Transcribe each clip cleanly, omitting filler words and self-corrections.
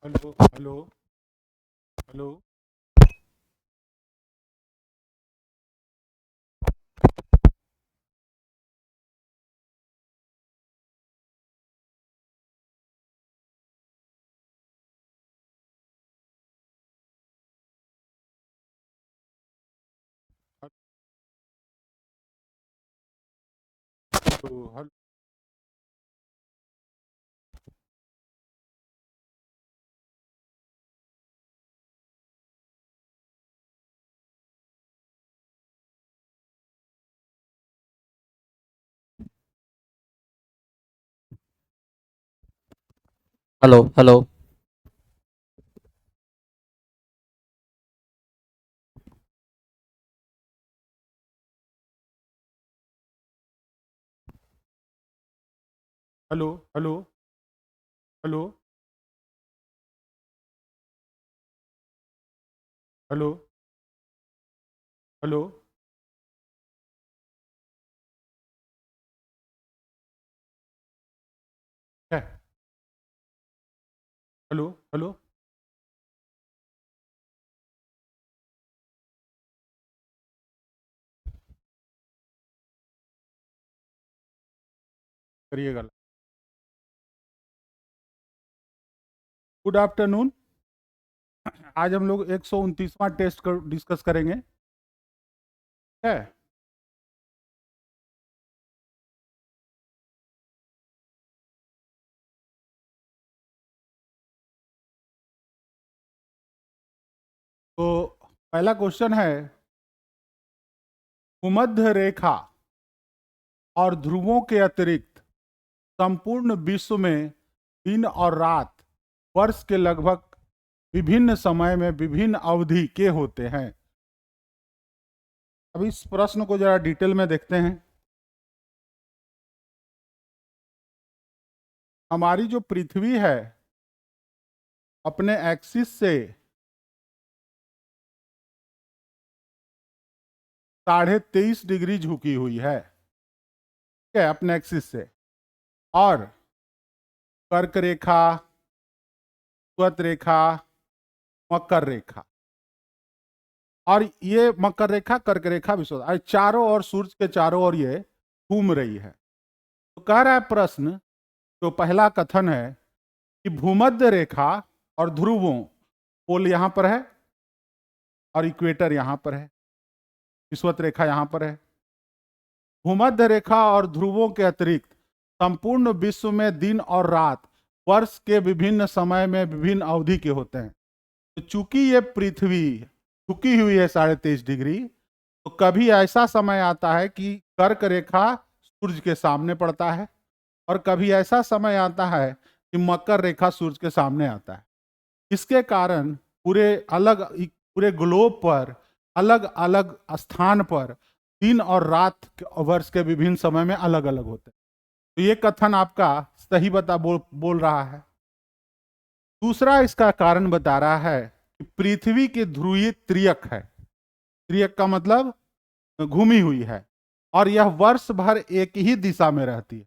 Hello hello hello. Hello hello. Hello hello. Hello hello hello hello hello. क्या? Hello hello. करिएगा। Good afternoon. आज हम लोग 129वां test discuss करेंगे। है। तो पहला क्वेश्चन है, भूमध्य रेखा और ध्रुवों के अतिरिक्त संपूर्ण विश्व में दिन और रात वर्ष के लगभग विभिन्न समय में विभिन्न अवधि के होते हैं। अब इस प्रश्न को जरा डिटेल में देखते हैं। हमारी जो पृथ्वी है अपने एक्सिस से 23.5 डिग्री झुकी हुई है। ठीक है, अपने एक्सिस से। और कर्क रेखा, स्वत रेखा, मकर रेखा, और ये मकर रेखा, कर्क रेखा, विषुवत, और चारों ओर, सूर्य के चारों ओर ये घूम रही है। तो कह रहा है प्रश्न, जो पहला कथन है कि भूमध्य रेखा और ध्रुवों, पोल यहां पर है और इक्वेटर यहां पर है, विषुवत रेखा यहां पर है। भूमध्य रेखा और ध्रुवों के अतिरिक्त संपूर्ण विश्व में दिन और रात वर्ष के विभिन्न समय में विभिन्न अवधि के होते हैं। तो चूंकि ये पृथ्वी झुकी हुई है 23.5 डिग्री, तो कभी ऐसा समय आता है कि कर्क रेखा सूर्य के सामने पड़ता है, और कभी ऐसा समय आता है कि मकर रेखा सूर्य के सामने आता है। इसके कारण पूरे ग्लोब पर अलग अलग स्थान पर दिन और रात वर्ष के विभिन्न समय में अलग अलग होते हैं। तो ये कथन आपका सही बोल रहा है। दूसरा इसका कारण बता रहा है कि पृथ्वी की ध्रुवीय त्रियक है। त्रियक का मतलब घूमी हुई है, और यह वर्ष भर एक ही दिशा में रहती है।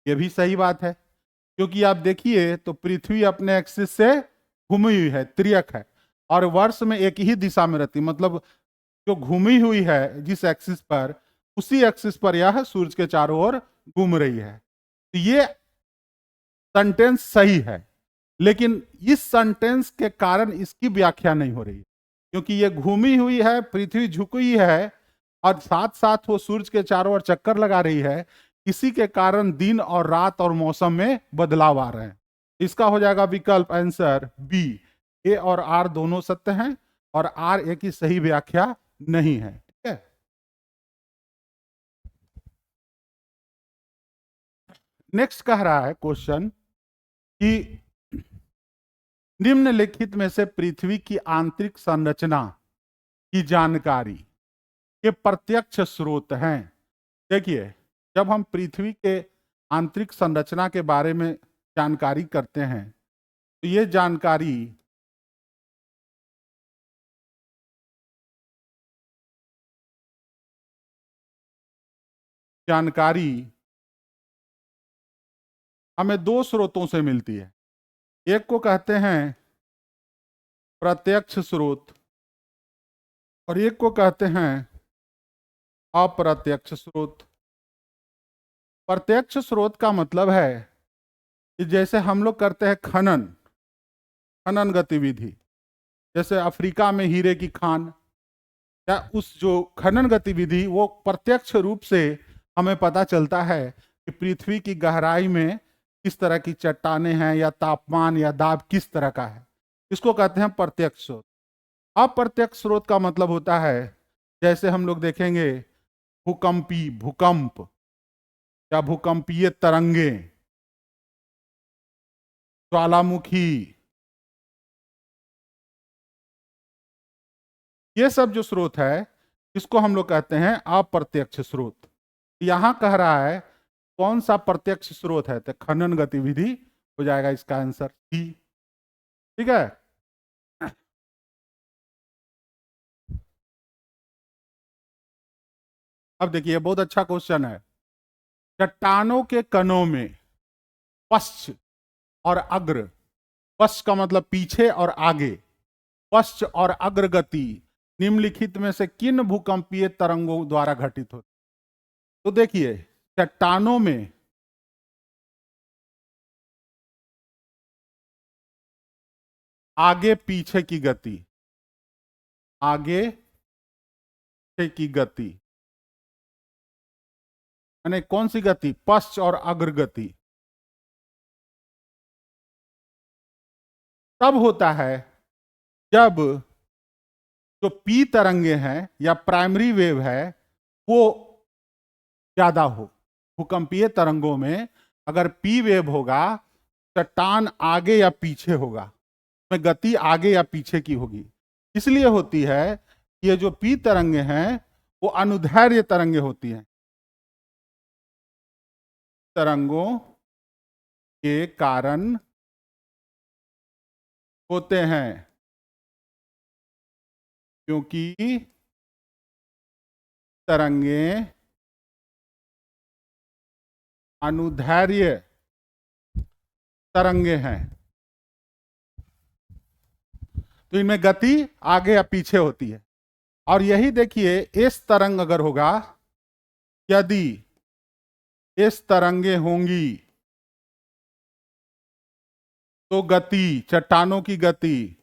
यह भी सही बात है, क्योंकि आप देखिए तो पृथ्वी अपने एक्सिस से घूमी हुई है, त्रियक है, और वर्ष में एक ही दिशा में रहती है। मतलब जो घूमी हुई है जिस एक्सिस पर, उसी एक्सिस पर यह सूर्य के चारों ओर घूम रही है। तो ये सेंटेंस सही है, लेकिन इस सेंटेंस के कारण इसकी व्याख्या नहीं हो रही है, क्योंकि ये घूमी हुई है, पृथ्वी झुकी हुई है, और साथ साथ वो सूर्य के चारों ओर चक्कर लगा रही है। इसी के कारण दिन और रात और मौसम में बदलाव आ रहे हैं। इसका हो जाएगा विकल्प आंसर बी। ए और आर दोनों सत्य हैं, और आर ए की सही व्याख्या नहीं है। ठीक है। नेक्स्ट कह रहा है क्वेश्चन कि निम्नलिखित में से पृथ्वी की आंतरिक संरचना की जानकारी के प्रत्यक्ष स्रोत हैं। देखिए, जब हम पृथ्वी के आंतरिक संरचना के बारे में जानकारी करते हैं, तो ये जानकारी हमें दो स्रोतों से मिलती है। एक को कहते हैं प्रत्यक्ष स्रोत, और एक को कहते हैं अप्रत्यक्ष स्रोत। प्रत्यक्ष स्रोत का मतलब है कि जैसे हम लोग करते हैं खनन, खनन गतिविधि, जैसे अफ्रीका में हीरे की खान, या उस जो खनन गतिविधि वो प्रत्यक्ष रूप से हमें पता चलता है कि पृथ्वी की गहराई में किस तरह की चट्टानें हैं, या तापमान या दाब किस तरह का है, इसको कहते हैं प्रत्यक्ष स्रोत। अप्रत्यक्ष स्रोत का मतलब होता है जैसे हम लोग देखेंगे भूकंप या भूकंपीय तरंगे, ज्वालामुखी, ये सब जो स्रोत है इसको हम लोग कहते हैं अप्रत्यक्ष स्रोत। यहां कह रहा है कौन सा प्रत्यक्ष स्रोत है, तो खनन गतिविधि हो जाएगा इसका आंसर सी। ठीक है, अब देखिए बहुत अच्छा क्वेश्चन है। चट्टानों के कणों में पश्च और अग्र, पश्च का मतलब पीछे और आगे, पश्च और अग्रगति निम्नलिखित में से किन भूकंपीय तरंगों द्वारा घटित होती? तो देखिए चट्टानों में आगे पीछे की गति, आगे पीछे की गति, यानी कौन सी गति? पश्च और अग्रगति। तब होता है जब जो पी तरंगे हैं या प्राइमरी वेव है वो ज्यादा हो। भूकंपीय तरंगों में अगर पी वेव होगा, चट्टान आगे या पीछे होगा, में गति आगे या पीछे की होगी। इसलिए होती है ये जो पी तरंगे हैं वो अनुदैर्ध्य तरंगे होती हैं। तरंगों के कारण होते हैं क्योंकि तरंगे अनुदैर्ध्य तरंगे हैं, तो इनमें गति आगे या पीछे होती है। और यही देखिए इस तरंग अगर होगा, यदि इस तरंगे होंगी तो गति, चट्टानों की गति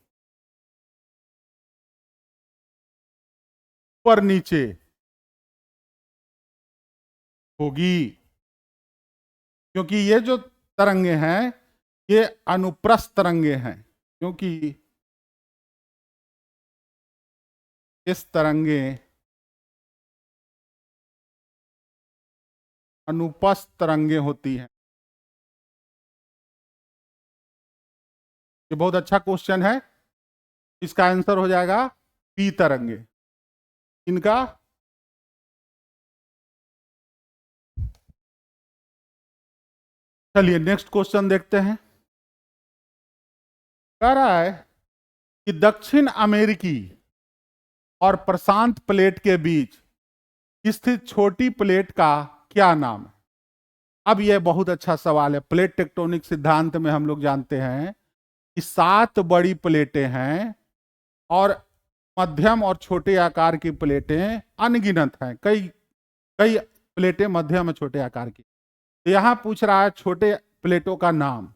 ऊपर नीचे होगी, क्योंकि ये जो तरंगे हैं ये अनुप्रस्थ तरंगे हैं, क्योंकि इस तरंगे अनुपस्थ तरंगे होती हैं। ये बहुत अच्छा क्वेश्चन है, इसका आंसर हो जाएगा पी तरंगे। इनका चलिए नेक्स्ट क्वेश्चन देखते हैं। कह रहा है कि दक्षिण अमेरिकी और प्रशांत प्लेट के बीच स्थित छोटी प्लेट का क्या नाम है? अब यह बहुत अच्छा सवाल है। प्लेट टेक्टोनिक सिद्धांत में हम लोग जानते हैं कि 7 बड़ी प्लेटें हैं और मध्यम और छोटे आकार की प्लेटें अनगिनत हैं। कई कई प्लेटें मध्यम और छोटे आकार की। तो यहां पूछ रहा है छोटे प्लेटों का नाम।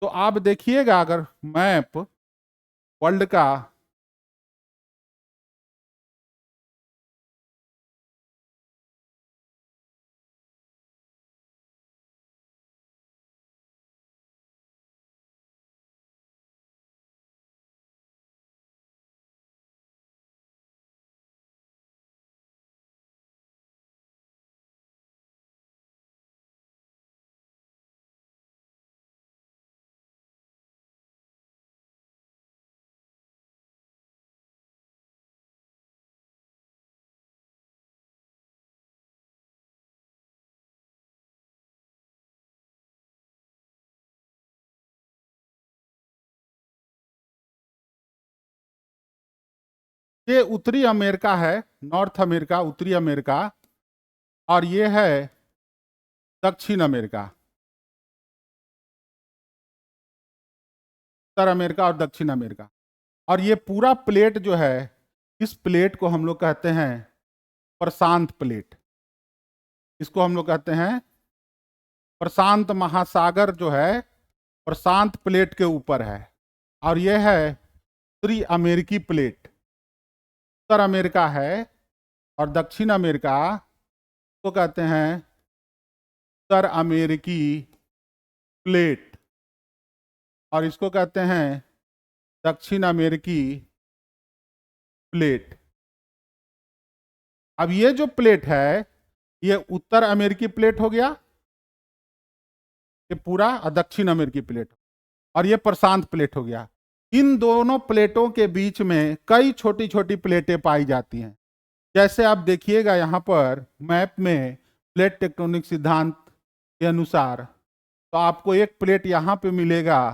तो आप देखिएगा अगर मैप वर्ल्ड का, ये उत्तरी अमेरिका है, नॉर्थ अमेरिका, उत्तरी अमेरिका, और ये है दक्षिण अमेरिका, उत्तर अमेरिका और दक्षिण अमेरिका। और ये पूरा प्लेट जो है, इस प्लेट को हम लोग कहते हैं प्रशांत प्लेट। इसको हम लोग कहते हैं प्रशांत महासागर जो है प्रशांत प्लेट के ऊपर है। और यह है उत्तरी अमेरिकी प्लेट। उत्तर अमेरिका है और दक्षिण अमेरिका को कहते हैं उत्तर अमेरिकी प्लेट, और इसको कहते हैं दक्षिण अमेरिकी प्लेट। अब ये जो प्लेट है ये उत्तर अमेरिकी प्लेट हो गया, ये पूरा दक्षिण अमेरिकी प्लेट, और ये प्रशांत प्लेट हो गया। इन दोनों प्लेटों के बीच में कई छोटी छोटी प्लेटें पाई जाती हैं। जैसे आप देखिएगा यहाँ पर मैप में प्लेट टेक्टोनिक सिद्धांत के अनुसार, तो आपको एक प्लेट यहाँ पे मिलेगा,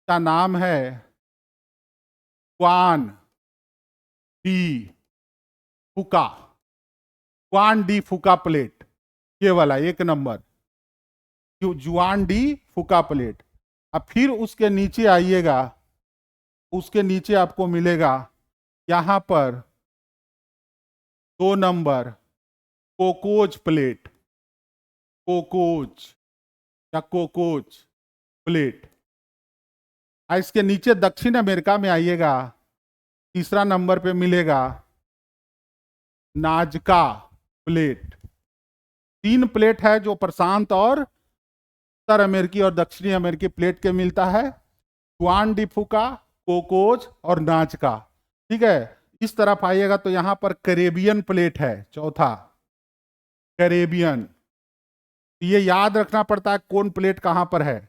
का नाम है Juan de Fuca. Juan de Fuca plate, ये वाला 1 नंबर जुआन डी फुका प्लेट। अब फिर उसके नीचे आइएगा, उसके नीचे आपको मिलेगा यहां पर 2 नंबर कोकोज प्लेट, कोकोज या कोकोज प्लेट। इसके नीचे दक्षिण अमेरिका में आइएगा, तीसरा नंबर पे मिलेगा नाजका प्लेट। 3 प्लेट है जो प्रशांत और उत्तर अमेरिकी और दक्षिणी अमेरिकी प्लेट के मिलता है, जुआन डी फुका, कोकोज और नाजका। ठीक है, इस तरफ आइएगा तो यहां पर कैरेबियन प्लेट है, चौथा कैरेबियन। ये याद रखना पड़ता है कौन प्लेट कहां पर है।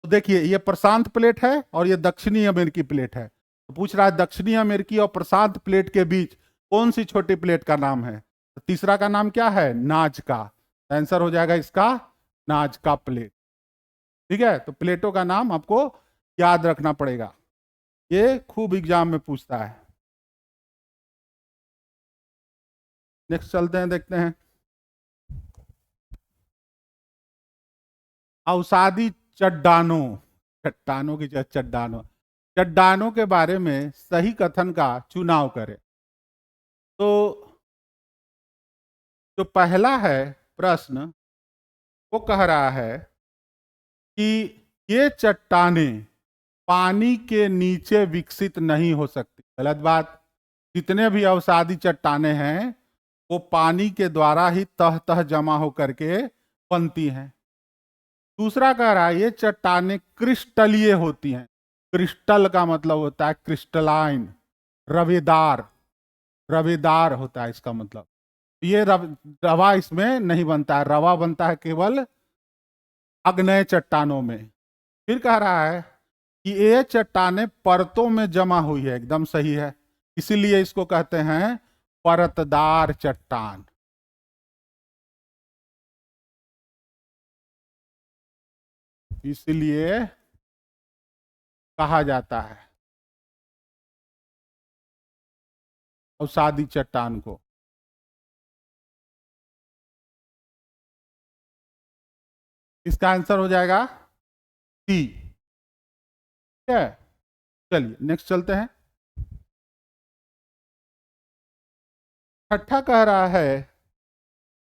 तो देखिए ये प्रशांत प्लेट है और ये दक्षिणी अमेरिकी प्लेट है। तो पूछ रहा है दक्षिणी अमेरिकी और प्रशांत प्लेट के बीच कौन सी छोटी प्लेट का नाम है। तो तीसरा का नाम क्या है, नाजका। आंसर हो जाएगा इसका नाजका प्लेट। ठीक है, तो प्लेटों का नाम आपको याद रखना पड़ेगा, ये खूब एग्जाम में पूछता है। नेक्स्ट चलते हैं, देखते हैं अवसादी चट्टानों, चट्टानों की चट्टानों, चट्टानों के बारे में सही कथन का चुनाव करें। तो जो पहला है प्रश्न, वो कह रहा है कि ये चट्टानें पानी के नीचे विकसित नहीं हो सकती। गलत बात। जितने भी अवसादी चट्टानें हैं वो पानी के द्वारा ही तह तह जमा होकर के बनती हैं। दूसरा कह रहा है ये चट्टानें क्रिस्टलीय होती हैं। क्रिस्टल का मतलब होता है क्रिस्टलाइन, रवेदार, रवेदार होता है इसका मतलब। ये रवा इसमें नहीं बनता है, रवा बनता है केवल आग्नेय चट्टानों में। फिर कह रहा है कि ये चट्टानें परतों में जमा हुई है, एकदम सही है, इसीलिए इसको कहते हैं परतदार चट्टान। इसलिए कहा जाता है अवसादी चट्टान को। इसका आंसर हो जाएगा सी। ठीक है, चलिए नेक्स्ट चलते हैं। छठा कह रहा है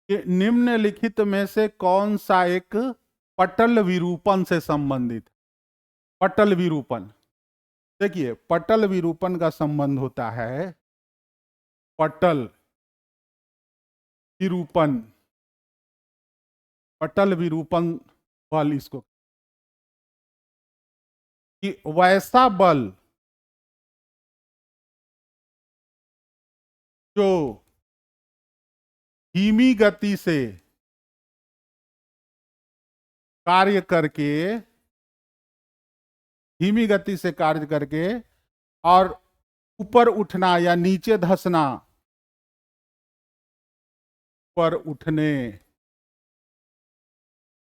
कि निम्नलिखित में से कौन सा एक पटल विरूपण से संबंधित। पटल विरूपण, देखिए पटल विरूपण का संबंध होता है पटल विरूपण, पटल विरूपण बल, इसको कि वैसा बल जो धीमी गति से कार्य करके, धीमी गति से कार्य करके और ऊपर उठना या नीचे धंसना, ऊपर उठने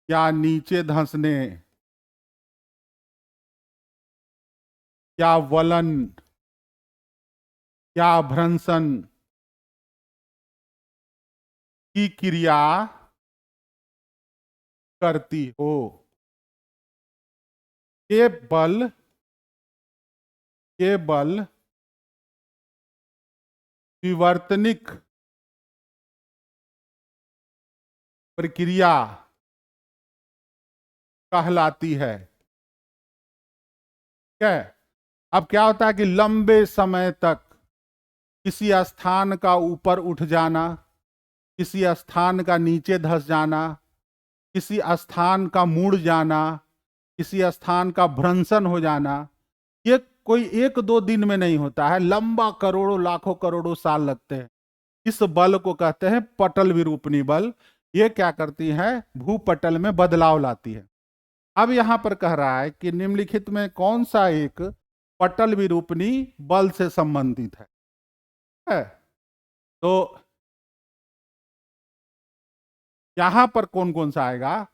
या नीचे धंसने या वलन या भ्रंशन की क्रिया करती हो, ये बल ये बल विवर्तनिक प्रक्रिया कहलाती है। क्या है? अब क्या होता है कि लंबे समय तक किसी स्थान का ऊपर उठ जाना, किसी स्थान का नीचे धंस जाना, किसी स्थान का मुड़ जाना, किसी स्थान का भ्रंशन हो जाना, ये कोई एक दो दिन में नहीं होता है, लंबा करोड़ों लाखों करोड़ों साल लगते हैं। इस बल को कहते हैं पटल विरूपणी बल। ये क्या करती है? भूपटल में बदलाव लाती है। अब यहां पर कह रहा है कि निम्नलिखित में कौन सा एक पटल विरूपणी बल से संबंधित है? तो यहां पर कौन कौन सा आएगा?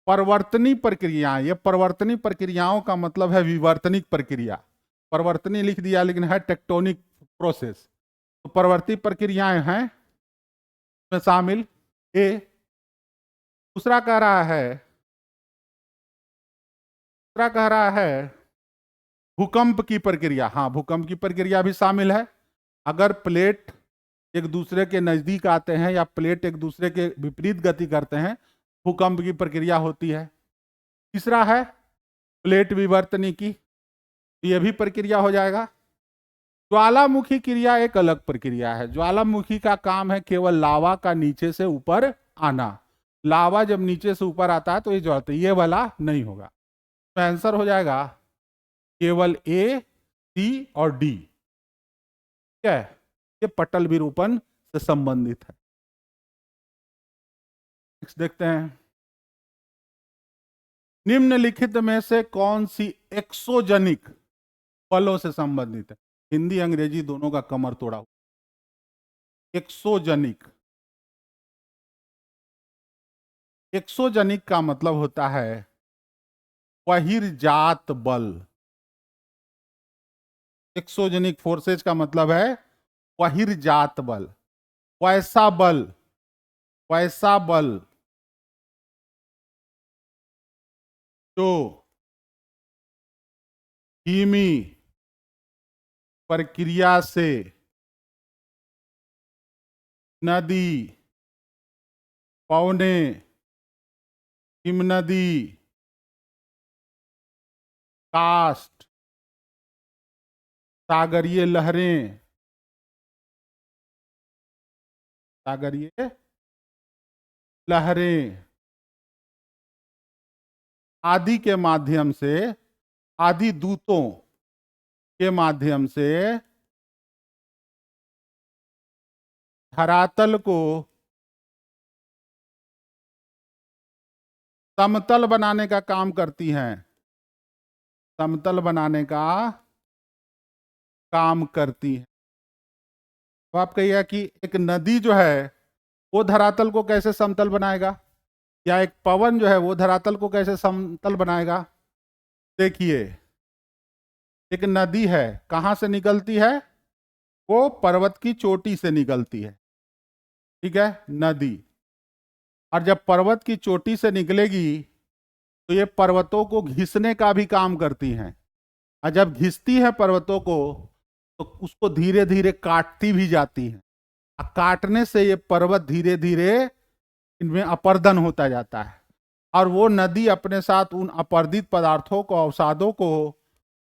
परिवर्तनी प्रक्रिया। ये परिवर्तनी प्रक्रियाओं का मतलब है विवर्तनिक प्रक्रिया। परिवर्तनी लिख दिया लेकिन है टेक्टोनिक प्रोसेस। तो परिवर्ती प्रक्रियाएं हैं में शामिल। ए दूसरा कह रहा है भूकंप की प्रक्रिया। हाँ, भूकंप की प्रक्रिया भी शामिल है। अगर प्लेट एक दूसरे के नजदीक आते हैं या प्लेट एक दूसरे के विपरीत गति करते हैं, भूकंप की प्रक्रिया होती है। तीसरा है प्लेट विवर्तनी की, यह भी प्रक्रिया हो जाएगा। ज्वालामुखी क्रिया एक अलग प्रक्रिया है। ज्वालामुखी का काम है केवल लावा का नीचे से ऊपर आना। लावा जब नीचे से ऊपर आता है तो ये ज्वाला, ये वाला नहीं होगा। तो आंसर हो जाएगा केवल ए, सी और डी। क्या है? ये पटल विरूपण से संबंधित है। नेक्स्ट देखते हैं, निम्नलिखित में से कौन सी एक्सोजेनिक बलों से संबंधित है? हिंदी अंग्रेजी दोनों का कमर तोड़ा हुआ। एक्सोजेनिक, एक्सोजेनिक का मतलब होता है बहिर्जात बल। एक्सोजेनिक फोर्सेज का मतलब है बहिर्जात बल। वैसा बल, वैसा बल जो धीमी प्रक्रिया से नदी, पौने, हिमनदी, कास्ट, सागरीय लहरें, सागरीय लहरें आदि के माध्यम से, आदि दूतों के माध्यम से धरातल को समतल बनाने का काम करती हैं। समतल बनाने का काम करती है। तो आप कहिए कि एक नदी जो है वो धरातल को कैसे समतल बनाएगा, या एक पवन जो है वो धरातल को कैसे समतल बनाएगा? देखिए, एक नदी है, कहां से निकलती है? वो पर्वत की चोटी से निकलती है। ठीक है, नदी। और जब पर्वत की चोटी से निकलेगी तो ये पर्वतों को घिसने का भी काम करती हैं। और जब घिसती है पर्वतों को तो उसको धीरे धीरे काटती भी जाती है। और काटने से ये पर्वत धीरे धीरे इनमें अपर्दन होता जाता है, और वो नदी अपने साथ उन अपर्दित पदार्थों को, अवसादों को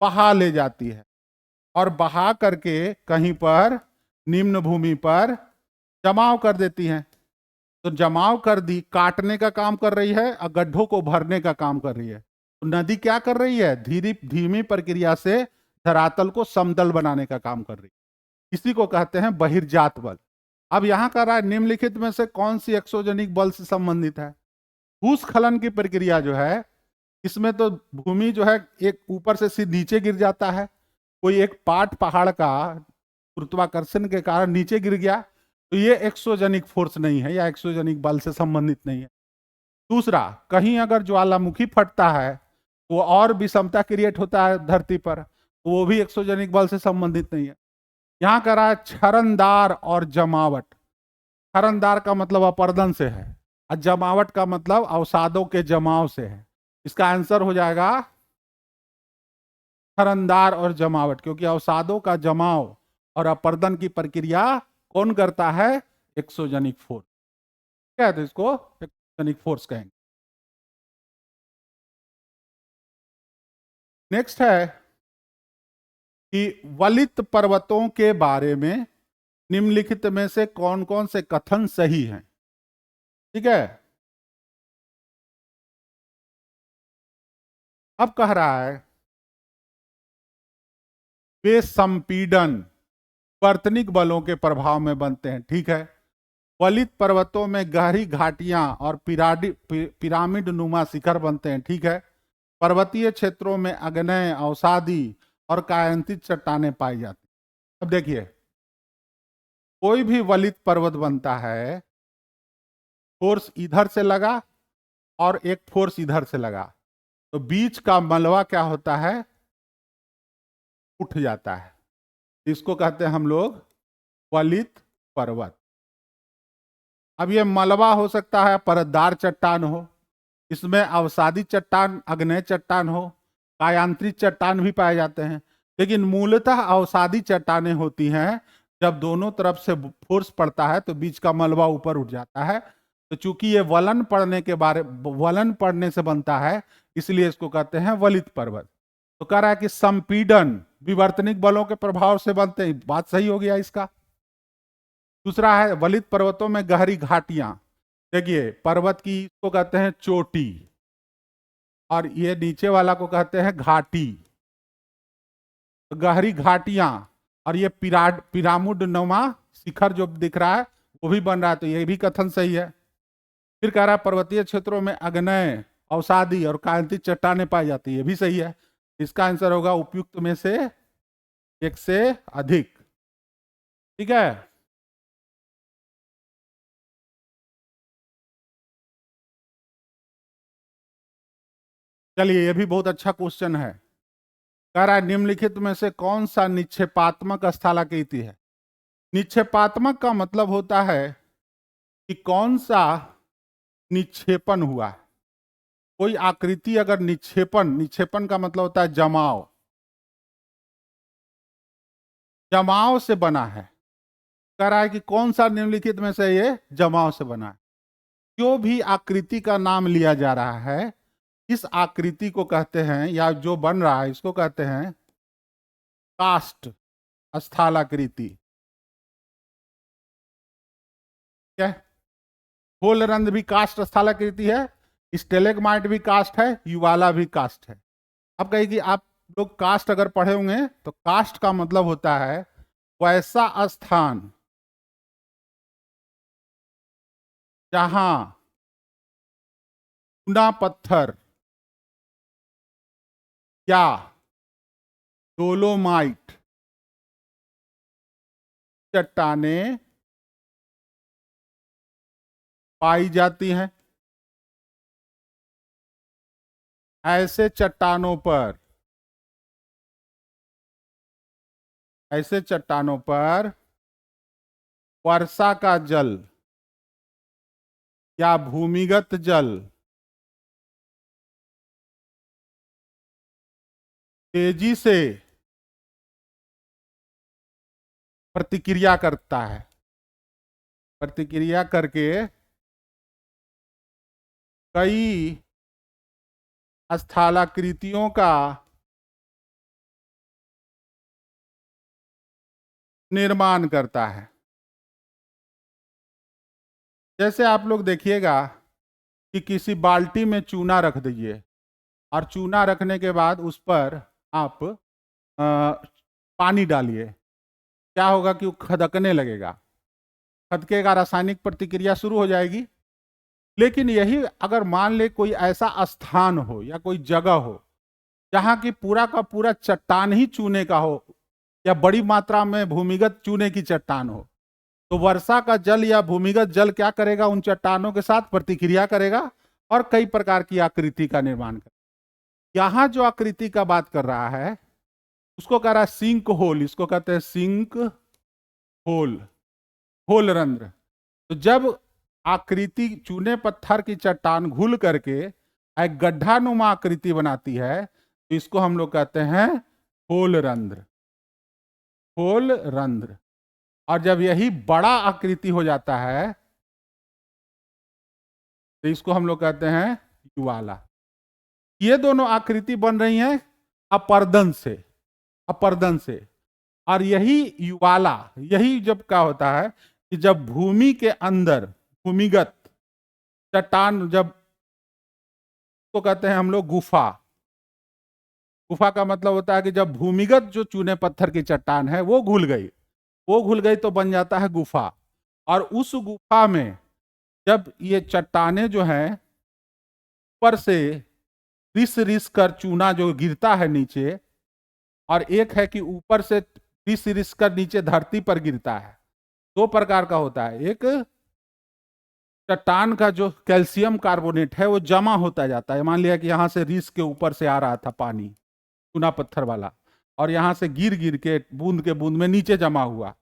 बहा ले जाती है, और बहा करके कहीं पर निम्न भूमि पर जमाव कर देती है। तो जमाव कर दी, काटने का काम कर रही है और गड्ढों को भरने का काम कर रही है। तो नदी क्या कर रही है? धीमी प्रक्रिया से धरातल को समतल बनाने का काम कर रही है। इसी को कहते हैं बहिर्जात बल। अब यहां कर रहा है निम्नलिखित में से कौन सी एक्सोजेनिक बल से संबंधित है? भूस्खलन की प्रक्रिया जो है, इसमें तो भूमि जो है एक ऊपर से सीधे नीचे गिर जाता है। कोई एक पाट पहाड़ का गुरुत्वाकर्षण के कारण नीचे गिर गया, तो ये एक्सोजेनिक फोर्स नहीं है या एक्सोजेनिक बल से संबंधित नहीं है। दूसरा, कहीं अगर ज्वालामुखी फटता है तो और विषमता क्रिएट होता है धरती पर, तो वो भी एक्सोजेनिक बल से संबंधित नहीं है। यहां कह रहा है क्षरणदार और जमावट। क्षरणदार का मतलब अपर्दन से है, और जमावट का मतलब अवसादों के जमाव से है। इसका आंसर हो जाएगा क्षरणदार और जमावट, क्योंकि अवसादों का जमाव और अपर्दन की प्रक्रिया कौन करता है? Exogenic force. क्या है? तो इसको एक्सोजेनिक फोर्स कहेंगे। नेक्स्ट है कि वलित पर्वतों के बारे में निम्नलिखित में से कौन कौन से कथन सही हैं? ठीक है, अब कह रहा है वे संपीड़न वर्तनिक बलों के प्रभाव में बनते हैं। ठीक है, वलित पर्वतों में गहरी घाटियां और पिरामिड नुमा शिखर बनते हैं। ठीक है, पर्वतीय क्षेत्रों में आग्नेय, अवसादी और कायांतित चट्टानें पाई जाती हैं। अब देखिए, कोई भी वलित पर्वत बनता है, फोर्स इधर से लगा और एक फोर्स इधर से लगा, तो बीच का मलबा क्या होता है? उठ जाता है। इसको कहते हैं हम लोग वलित पर्वत। अब ये मलबा हो सकता है परतदार चट्टान हो, इसमें अवसादी चट्टान, आग्नेय चट्टान हो, कायांतरित चट्टान भी पाए जाते हैं, लेकिन मूलतः अवसादी चट्टानें होती हैं। जब दोनों तरफ से फोर्स पड़ता है तो बीच का मलबा ऊपर उठ जाता है। तो चूंकि ये वलन पड़ने से बनता है, इसलिए इसको कहते हैं वलित पर्वत। तो कह रहा है कि संपीड़न विवर्तनिक बलों के प्रभाव से बनते हैं, बात सही हो गया इसका। दूसरा है वलित पर्वतों में गहरी घाटियां। देखिए, पर्वत की को कहते हैं चोटी और ये नीचे वाला को कहते हैं घाटी। गहरी घाटियां और ये पिरामिड नुमा शिखर जो दिख रहा है वो भी बन रहा है, तो ये भी कथन सही है। फिर कह रहा है पर्वतीय क्षेत्रों में आग्नेय, अवसादी और कायांतित चट्टानें पाई जाती है, ये भी सही है। इसका आंसर होगा उपयुक्त में से एक से अधिक। ठीक है, चलिए, ये भी बहुत अच्छा क्वेश्चन है। कह रहा है निम्नलिखित में से कौन सा निक्षेपात्मक स्थलाकृति है? निक्षेपात्मक का मतलब होता है कि कौन सा निक्षेपण हुआ है। कोई आकृति अगर निक्षेपण का मतलब होता है जमाव, जमाव से बना है। कह रहा है कि कौन सा निम्नलिखित में से ये जमाव से बना है। जो भी आकृति का नाम लिया जा रहा है, इस आकृति को कहते हैं, या जो बन रहा है इसको कहते हैं कास्ट स्थलाकृति। क्या? होलरंध्र भी कास्ट स्थलाकृति है, स्टेलेगमाइट भी कास्ट है, युवाला भी कास्ट है। अब कहिए कि आप लोग कास्ट अगर पढ़े होंगे तो कास्ट का मतलब होता है वैसा स्थान जहां चूना पत्थर या डोलोमाइट चट्टानें पाई जाती हैं। ऐसे चट्टानों पर वर्षा का जल या भूमिगत जल तेजी से प्रतिक्रिया करता है। प्रतिक्रिया करके कई स्थलाकृतियों का निर्माण करता है। जैसे आप लोग देखिएगा कि किसी बाल्टी में चूना रख दीजिए और चूना रखने के बाद उस पर आप पानी डालिए, क्या होगा कि वो खदकने लगेगा, खदकेगा, रासायनिक प्रतिक्रिया शुरू हो जाएगी। लेकिन यही अगर मान ले कोई ऐसा स्थान हो या कोई जगह हो जहां की पूरा का पूरा चट्टान ही चूने का हो या बड़ी मात्रा में भूमिगत चूने की चट्टान हो, तो वर्षा का जल या भूमिगत जल क्या करेगा? उन चट्टानों के साथ प्रतिक्रिया करेगा और कई प्रकार की आकृति का निर्माण करेगा। यहां जो आकृति का बात कर रहा है उसको कह रहा है सिंक होल, इसको कहते हैं सिंक होल, होल रंध्र। तो जब आकृति चूने पत्थर की चट्टान घुल करके एक गड्ढानुमा आकृति बनाती है तो इसको हम लोग कहते हैं होल रंध्र, होल रंध्र। और जब यही बड़ा आकृति हो जाता है तो इसको हम लोग कहते हैं युवाला। ये दोनों आकृति बन रही हैं अपर्दन से, अपर्दन से। और यही युवाला, यही जब क्या होता है कि जब भूमि के अंदर भूमिगत चट्टान, जब तो कहते हैं हम लोग गुफा, गुफा का मतलब होता है कि जब भूमिगत जो चूने पत्थर की चट्टान है वो घुल गई, वो घुल गई तो बन जाता है गुफा। और उस गुफा में जब ये चट्टाने जो हैं ऊपर से रिस रिस कर चूना जो गिरता है नीचे, और एक है कि ऊपर से रिस रिस कर नीचे धरती पर गिरता है, दो प्रकार का होता है। एक चट्टान का जो कैल्शियम कार्बोनेट है वो जमा होता जाता है, मान लिया कि यहां से रिस के ऊपर से आ रहा था पानी चूना पत्थर वाला, और यहां से गिर गिर के बूंद के बूंद में नीचे जमा हुआ,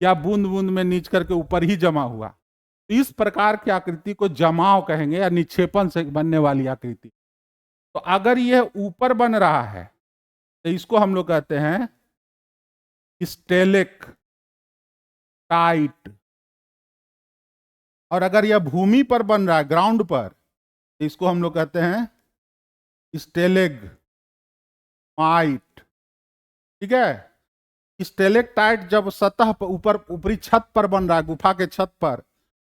या बूंद बूंद में नीच करके ऊपर ही जमा हुआ। तो इस प्रकार की आकृति को जमाव कहेंगे, या निक्षेपण से बनने वाली आकृति। तो अगर यह ऊपर बन रहा है तो इसको हम लोग कहते हैं स्टेलेक टाइट। और अगर यह भूमि पर बन रहा है, ग्राउंड पर, तो इसको हम लोग कहते हैं स्टेलेग माइट। ठीक है, स्टेलेक्टाइट जब सतह पर ऊपर ऊपरी छत पर बन रहा है, गुफा के छत पर,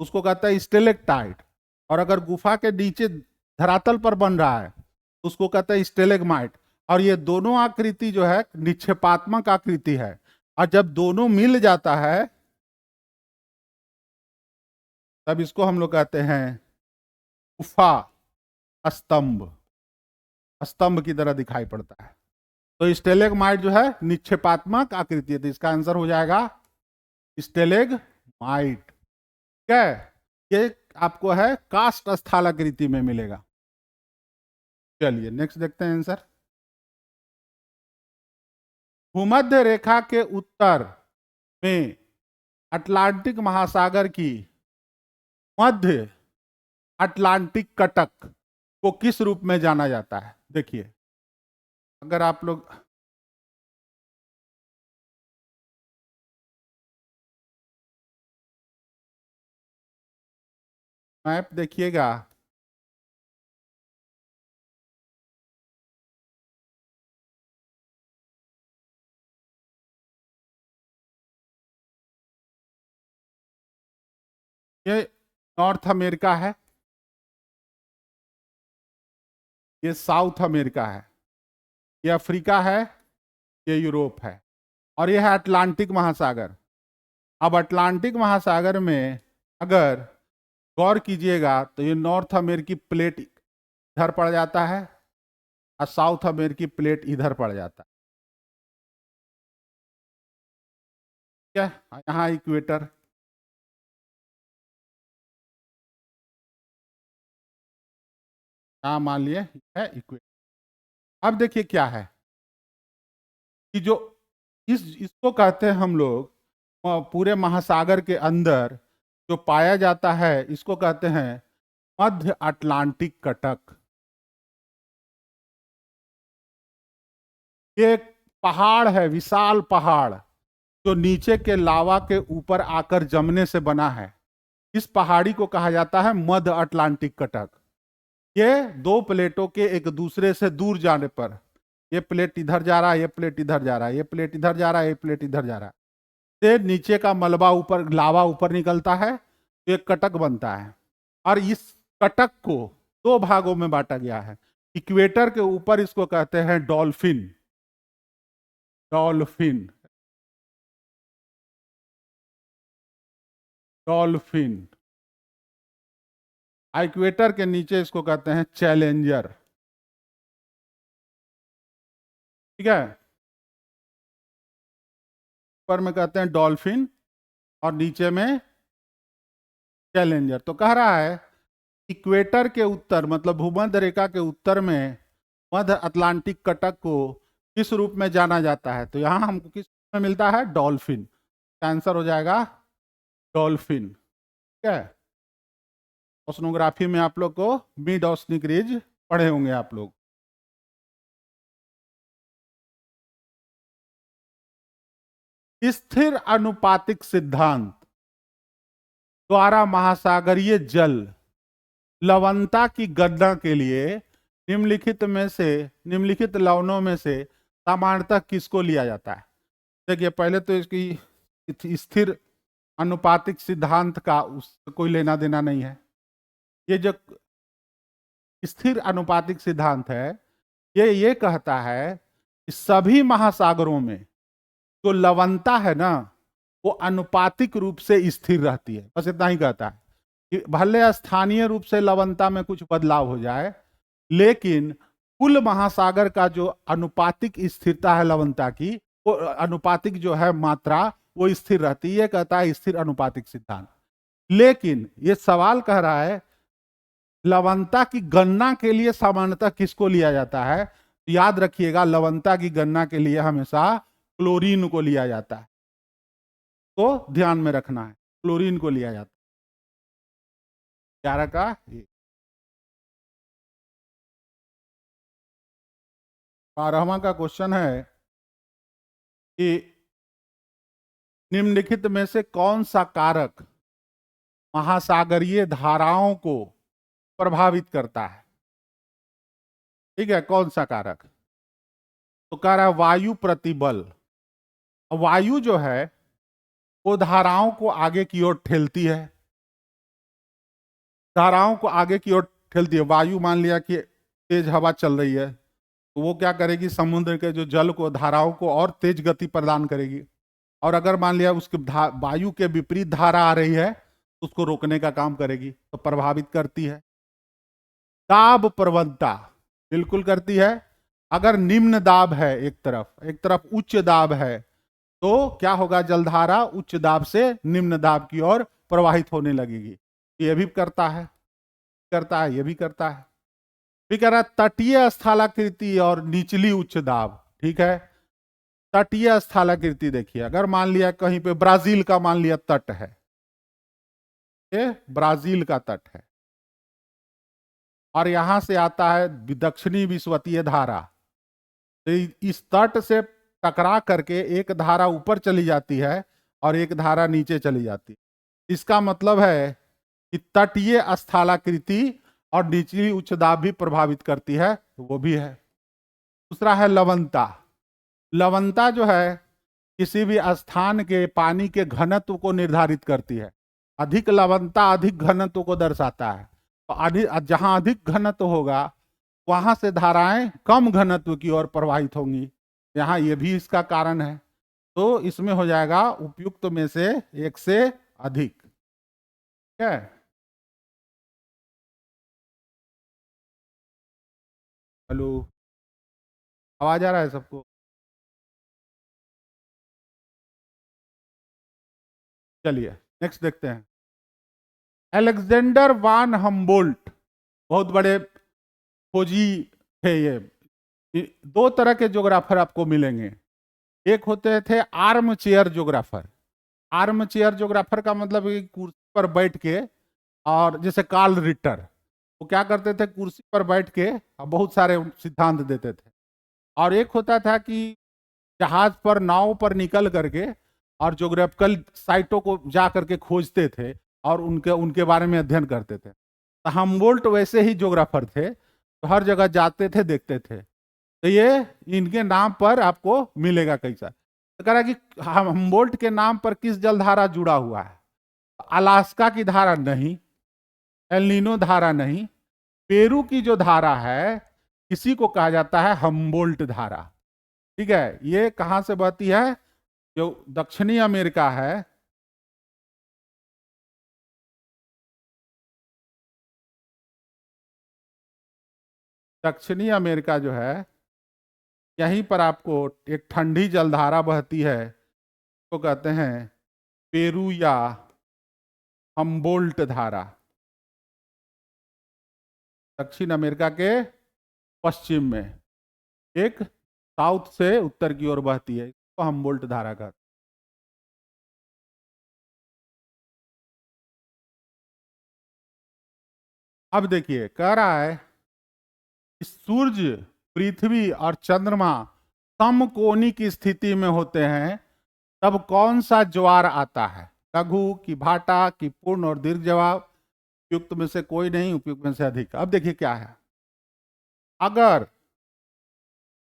उसको कहता है स्टेलेक्टाइट। और अगर गुफा के नीचे धरातल पर बन रहा है तो उसको कहता है स्टेलेगमाइट। और ये दोनों आकृति जो है निक्षेपात्मक आकृति है, और जब दोनों मिल जाता है तब इसको हम लोग कहते हैं गुफा स्तंभ, स्तंभ की तरह दिखाई पड़ता है। तो स्टेलेगमाइट जो है निक्षेपात्मक आकृति है, तो इसका आंसर हो जाएगा स्टेलेगमाइट। ठीक है, ये आपको है कास्ट स्थलाकृति में मिलेगा। चलिए नेक्स्ट देखते हैं आंसर। भूमध्य रेखा के उत्तर में अटलांटिक महासागर की मध्य अटलांटिक कटक को किस रूप में जाना जाता है? देखिए, अगर आप लोग मैप देखिएगा, ये नॉर्थ अमेरिका है, ये साउथ अमेरिका है, ये अफ्रीका है, ये यूरोप है, और यह है अटलांटिक महासागर। अब अटलांटिक महासागर में अगर गौर कीजिएगा तो ये नॉर्थ अमेरिकी प्लेट इधर पड़ जाता है और साउथ अमेरिकी प्लेट इधर पड़ जाता है। क्या यहाँ इक्वेटर, यहाँ मान लिए है इक्वेटर। अब देखिए क्या है कि जो इसको कहते हैं हम लोग पूरे महासागर के अंदर जो पाया जाता है इसको कहते हैं मध्य अटलांटिक कटक। ये एक पहाड़ है, विशाल पहाड़, जो नीचे के लावा के ऊपर आकर जमने से बना है। इस पहाड़ी को कहा जाता है मध्य अटलांटिक कटक। ये दो प्लेटों के एक दूसरे से दूर जाने पर, ये प्लेट इधर जा रहा है, ये प्लेट इधर जा रहा है, ये प्लेट इधर जा रहा है, ये प्लेट इधर जा रहा है, से नीचे का मलबा ऊपर, लावा ऊपर निकलता है तो एक कटक बनता है। और इस कटक को दो भागों में बांटा गया है। इक्वेटर के ऊपर इसको कहते हैं डॉल्फिन, डॉल्फिन, डॉल्फिन। इक्वेटर के नीचे इसको कहते हैं चैलेंजर। ठीक है, ऊपर में कहते हैं डॉल्फिन और नीचे में चैलेंजर। तो कह रहा है इक्वेटर के उत्तर मतलब भूमध्य रेखा के उत्तर में मध्य अटलांटिक कटक को किस रूप में जाना जाता है? तो यहां हमको किस रूप में मिलता है? डॉल्फिन। आंसर हो जाएगा डॉल्फिन। ठीक है, ओशनोग्राफी में आप लोग को मिड ओशनिक रिज पढ़े होंगे आप लोग। स्थिर अनुपातिक सिद्धांत द्वारा महासागरीय जल लवणता की गणना के लिए निम्नलिखित लवणों में से सामान्यतः किसको लिया जाता है? देखिए, पहले तो इसकी स्थिर अनुपातिक सिद्धांत का उससे कोई लेना देना नहीं है। ये जो स्थिर अनुपातिक सिद्धांत है, ये कहता है कि सभी महासागरों में जो लवणता है ना, वो अनुपातिक रूप से स्थिर रहती है। बस इतना ही कहता है कि भले स्थानीय रूप से लवणता में कुछ बदलाव हो जाए, लेकिन कुल महासागर का जो अनुपातिक स्थिरता है लवणता की, वो अनुपातिक जो है मात्रा, वो स्थिर रहती है। कहता है स्थिर अनुपातिक सिद्धांत। लेकिन ये सवाल कह रहा है लवणता की गणना के लिए सामान्यतः किसको लिया जाता है? याद रखिएगा, लवणता की गणना के लिए हमेशा क्लोरीन को लिया जाता है। तो ध्यान में रखना है, क्लोरीन को लिया जाता है। 11 का 12वां का क्वेश्चन है कि निम्नलिखित में से कौन सा कारक महासागरीय धाराओं को प्रभावित करता है? ठीक है, कौन सा कारक? तो कह रहा है वायु प्रतिबल। वायु जो है वो धाराओं को आगे की ओर ठेलती है। धाराओं को आगे की ओर ठेलती है। वायु मान लिया कि तेज हवा चल रही है, तो वो क्या करेगी? समुद्र के जो जल को, धाराओं को और तेज गति प्रदान करेगी। और अगर मान लिया उसके वायु के विपरीत धारा आ रही है, तो उसको रोकने का काम करेगी, तो प्रभावित करती है। दाब प्रवणता बिल्कुल करती है। अगर निम्न दाब है, एक तरफ उच्च दाब है, तो क्या होगा? जलधारा उच्च दाब से निम्न दाब की ओर प्रवाहित होने लगेगी। ये भी करता है, ये भी करता है। फिर कह रहा है तटीय स्थलाकृति और निचली उच्च दाब। ठीक है, तटीय स्थलाकृति देखिए, अगर मान लिया कहीं पे ब्राजील का मान लिया तट है, ये ब्राजील का तट है, और यहां से आता है दक्षिणी विषुवतीय धारा, तो इस तट से टकरा करके एक धारा ऊपर चली जाती है और एक धारा नीचे चली जाती है। इसका मतलब है कि तटीय स्थलाकृति और निचली उच्च दाब भी प्रभावित करती है, वो भी है। दूसरा है लवणता। लवणता जो है किसी भी स्थान के पानी के घनत्व को निर्धारित करती है। अधिक लवणता अधिक घनत्व को दर्शाता है। तो जहां अधिक घनत्व होगा, वहां से धाराएं कम घनत्व की ओर प्रवाहित होंगी। यहाँ ये भी इसका कारण है। तो इसमें हो जाएगा उपयुक्त में से एक से अधिक। ठीक है, हेलो, आवाज आ रहा है सबको? चलिए नेक्स्ट देखते हैं। अलेक्जेंडर वान हम्बोल्ट बहुत बड़े खोजी थे। ये दो तरह के ज्योग्राफर आपको मिलेंगे। एक होते थे arm chair geographer. Arm chair geographer का मतलब कुर्सी पर बैठ के, और जैसे कार्ल रिटर, वो क्या करते थे? कुर्सी पर बैठ के बहुत सारे सिद्धांत देते थे। और एक होता था कि जहाज पर, नाव पर निकल करके और ज्योग्राफिकल साइटों को जा करके खोजते थे और उनके उनके बारे में अध्ययन करते थे। तो हम्बोल्ट वैसे ही ज्योग्राफर थे, तो हर जगह जाते थे, देखते थे। तो ये इनके नाम पर आपको मिलेगा कई सारे। तो कह रहा है कि हम्बोल्ट के नाम पर किस जलधारा जुड़ा हुआ है? अलास्का की धारा नहीं, एल धारा नहीं, पेरू की जो धारा है इसी को कहा जाता है हम्बोल्ट धारा। ठीक है, ये कहां से बहती है? जो दक्षिणी अमेरिका है, दक्षिणी अमेरिका जो है, यहीं पर आपको एक ठंडी जलधारा बहती है, तो कहते हैं पेरू या हम्बोल्ट धारा। दक्षिण अमेरिका के पश्चिम में एक साउथ से उत्तर की ओर बहती है, तो हम्बोल्ट धारा का। अब देखिए, कह रहा है कि सूर्य, पृथ्वी और चंद्रमा समकोणी की स्थिति में होते हैं तब कौन सा ज्वार आता है? लघु की भाटा की पूर्ण और दीर्घ जवाब। उपयुक्त में से कोई नहीं, उपयुक्त में से अधिक। अब देखिए क्या है, अगर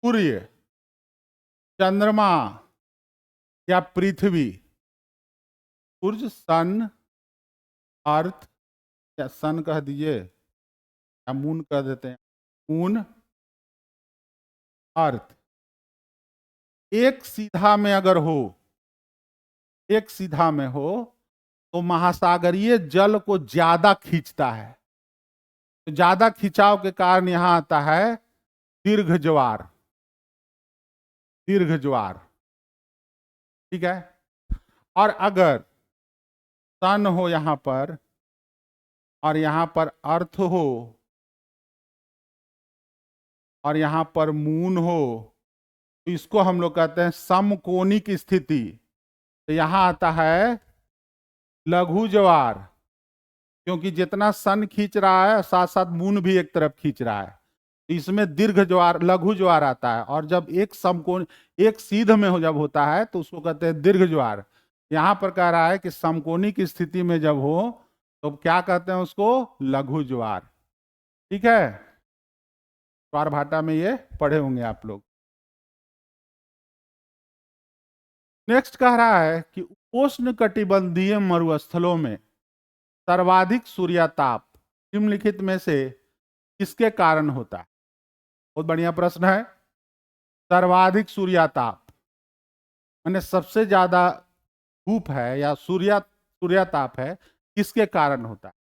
सूर्य, चंद्रमा या पृथ्वी, सूर्य, सन, अर्थ, या सन कह दीजिए या मून कह देते हैं, मून, अर्थ, एक सीधा में अगर हो, एक सीधा में हो, तो महासागरीय जल को ज्यादा खींचता है। तो ज्यादा खिंचाव के कारण यहां आता है दीर्घ ज्वार, दीर्घ ज्वार। ठीक है। और अगर सन हो यहां पर और यहां पर अर्थ हो और यहां पर मून हो, तो इसको हम लोग कहते हैं समकोणिक स्थिति। तो यहां आता है लघु ज्वार, क्योंकि जितना सन खींच रहा है साथ साथ मून भी एक तरफ खींच रहा है, इसमें दीर्घ ज्वार, लघु ज्वार आता है। और जब एक समकोण, एक सीध में हो जब होता है तो उसको कहते हैं दीर्घ ज्वार। यहां पर कह रहा है कि समकोणिक स्थिति में जब हो तो क्या कहते हैं उसको? लघु ज्वार। ठीक है, ज्वार भाटा में ये पढ़े होंगे आप लोग। नेक्स्ट कह रहा है कि उष्ण कटिबंधीय मरुस्थलों में सर्वाधिक सूर्यताप निम्नलिखित में से किसके कारण होता है? बहुत बढ़िया प्रश्न है। सर्वाधिक सूर्यताप माने सबसे ज्यादा धूप है या सूर्यताप है, किसके कारण होता है?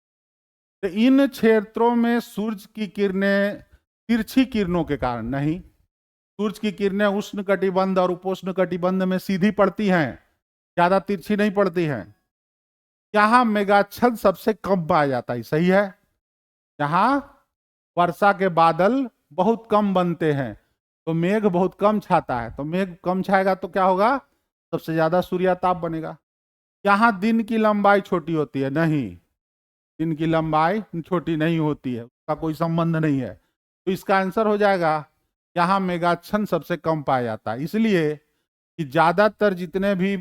तो इन क्षेत्रों में सूर्य की किरणें तिरछी किरणों के कारण नहीं। सूर्य की किरणें उष्ण कटिबंध और उपोष्ण कटिबंध में सीधी पड़ती हैं, ज्यादा तिरछी नहीं पड़ती हैं। यहां मेघाच्छद सबसे कम पाया जाता है, सही है। यहां वर्षा के बादल बहुत कम बनते हैं, तो मेघ बहुत कम छाता है। तो मेघ कम छाएगा तो क्या होगा? सबसे ज्यादा सूर्यताप बनेगा। यहां दिन की लंबाई छोटी होती है, नहीं, दिन की लंबाई छोटी नहीं होती है, उसका कोई संबंध नहीं है। तो इसका आंसर हो जाएगा, यहां मेघाच्छन्न सबसे कम पाया जाता है। इसलिए कि ज्यादातर जितने भी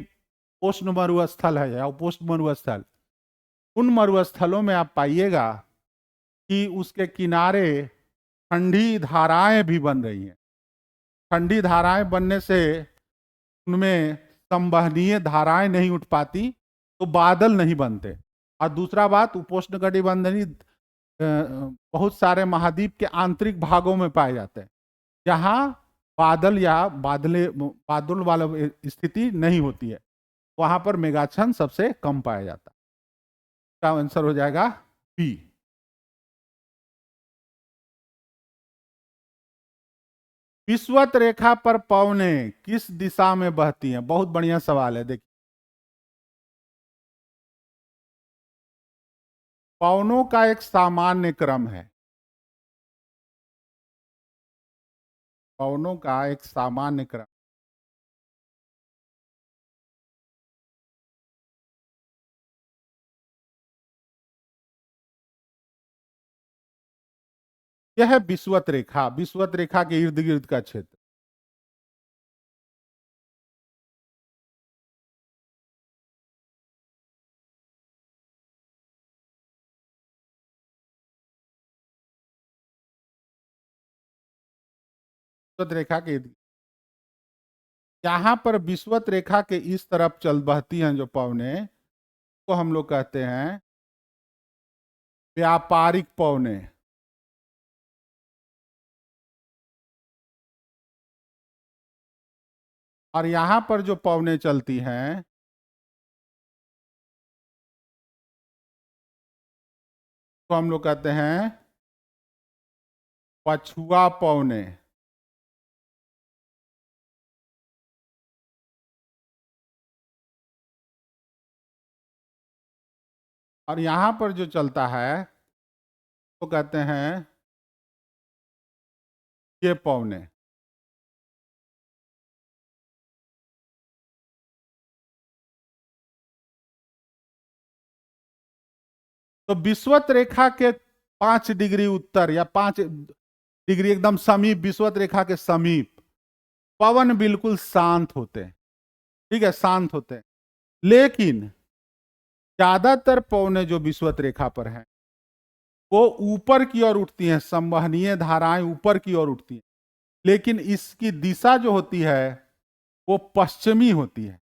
उष्ण मरुस्थल है या उपोष्ण मरुस्थल, उन मरुस्थलों में आप पाइएगा कि उसके किनारे ठंडी धाराएं भी बन रही हैं। ठंडी धाराएं बनने से उनमें संवहनीय धाराएं नहीं उठ पाती, तो बादल नहीं बनते। और दूसरा बात, उपोष्ण कटिबंधीय बहुत सारे महाद्वीप के आंतरिक भागों में पाए जाते हैं, जहां बादल या बादल वाला स्थिति नहीं होती है, वहां पर मेघाच्छन्न सबसे कम पाया जाता है। इसका आंसर हो जाएगा बी। विषुवत रेखा पर पवनें किस दिशा में बहती हैं? बहुत बढ़िया सवाल है। देखिए, पवनों का एक सामान्य क्रम है, पवनों का एक सामान्य क्रम। यह है विषुवत रेखा, विषुवत रेखा के इर्द गिर्द का क्षेत्र। विषुवत रेखा के इर्द, यहां पर विषुवत रेखा के इस तरफ चल बहती हैं जो पवनें, को हम लोग कहते हैं व्यापारिक पवनें। और यहां पर जो पवनें चलती हैं, तो हम लोग कहते हैं पछुआ पवनें। और यहां पर जो चलता है तो कहते हैं ये पवनें। तो विषुवत रेखा के 5 डिग्री उत्तर या 5 डिग्री एकदम समीप, विषुवत रेखा के समीप पवन बिल्कुल शांत होते हैं। ठीक है, शांत होते हैं। लेकिन ज्यादातर पवनें जो विषुवत रेखा पर हैं वो ऊपर की ओर उठती हैं, संवहनीय धाराएं ऊपर की ओर उठती हैं, लेकिन इसकी दिशा जो होती है वो पश्चिमी होती है,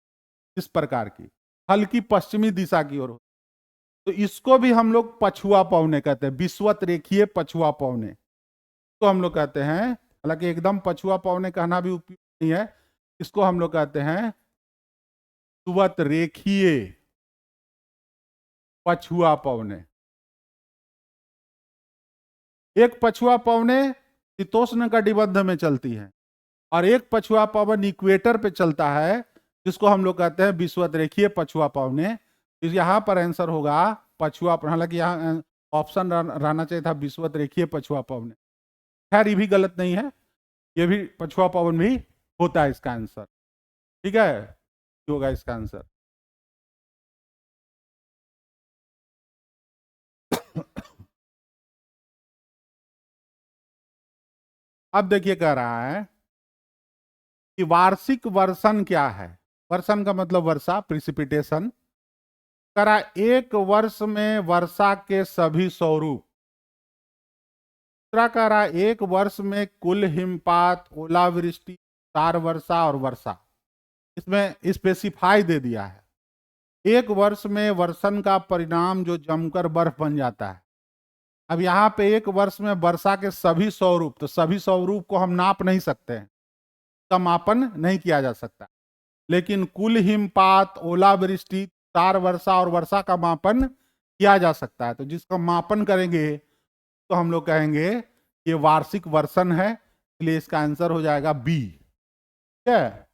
इस प्रकार की हल्की पश्चिमी दिशा की ओर। तो इसको भी हम लोग पछुआ पवने कहते हैं, विषुवत रेखीय पछुआ पवने तो हम लोग कहते हैं। हालांकि एकदम पछुआ पवने कहना भी उपयुक्त नहीं है, इसको हम लोग कहते हैं विषुवत रेखीय पछुआ पवने। एक पछुआ पवने शीतोष्ण कटिबंध में चलती है और एक पछुआ पवन इक्वेटर पे चलता है, जिसको हम लोग कहते हैं विषुवत रेखीय पछुआ पवने। यहां पर आंसर होगा पछुआ, हालांकि यहाँ ऑप्शन रहना चाहिए था विषुवत रेखीय पछुआ पवने। खैर ये भी गलत नहीं है, ये भी पछुआ पवन भी होता है इसका आंसर। ठीक है, होगा इसका आंसर। अब देखिए कह रहा है कि वार्षिक वर्षण क्या है। वर्षण का मतलब वर्षा, प्रिसिपिटेशन। करा एक वर्ष में वर्षा के सभी स्वरूप। दूसरा कह रहा है एक वर्ष में कुल हिमपात, ओलावृष्टि, तार वर्षा और वर्षा। इसमें स्पेसिफाई दे दिया है। एक वर्ष में वर्षण का परिणाम जो जमकर बर्फ बन जाता है। अब यहाँ पे एक वर्ष में वर्षा के सभी स्वरूप, तो सभी स्वरूप को हम नाप नहीं सकते हैं, का मापन नहीं किया जा सकता, लेकिन कुल हिमपात, ओलावृष्टि, तार वर्षा और वर्षा का मापन किया जा सकता है। तो जिसका मापन करेंगे तो हम लोग कहेंगे ये वार्षिक वर्षण है, इसलिए इसका आंसर हो जाएगा बी। ठीक है,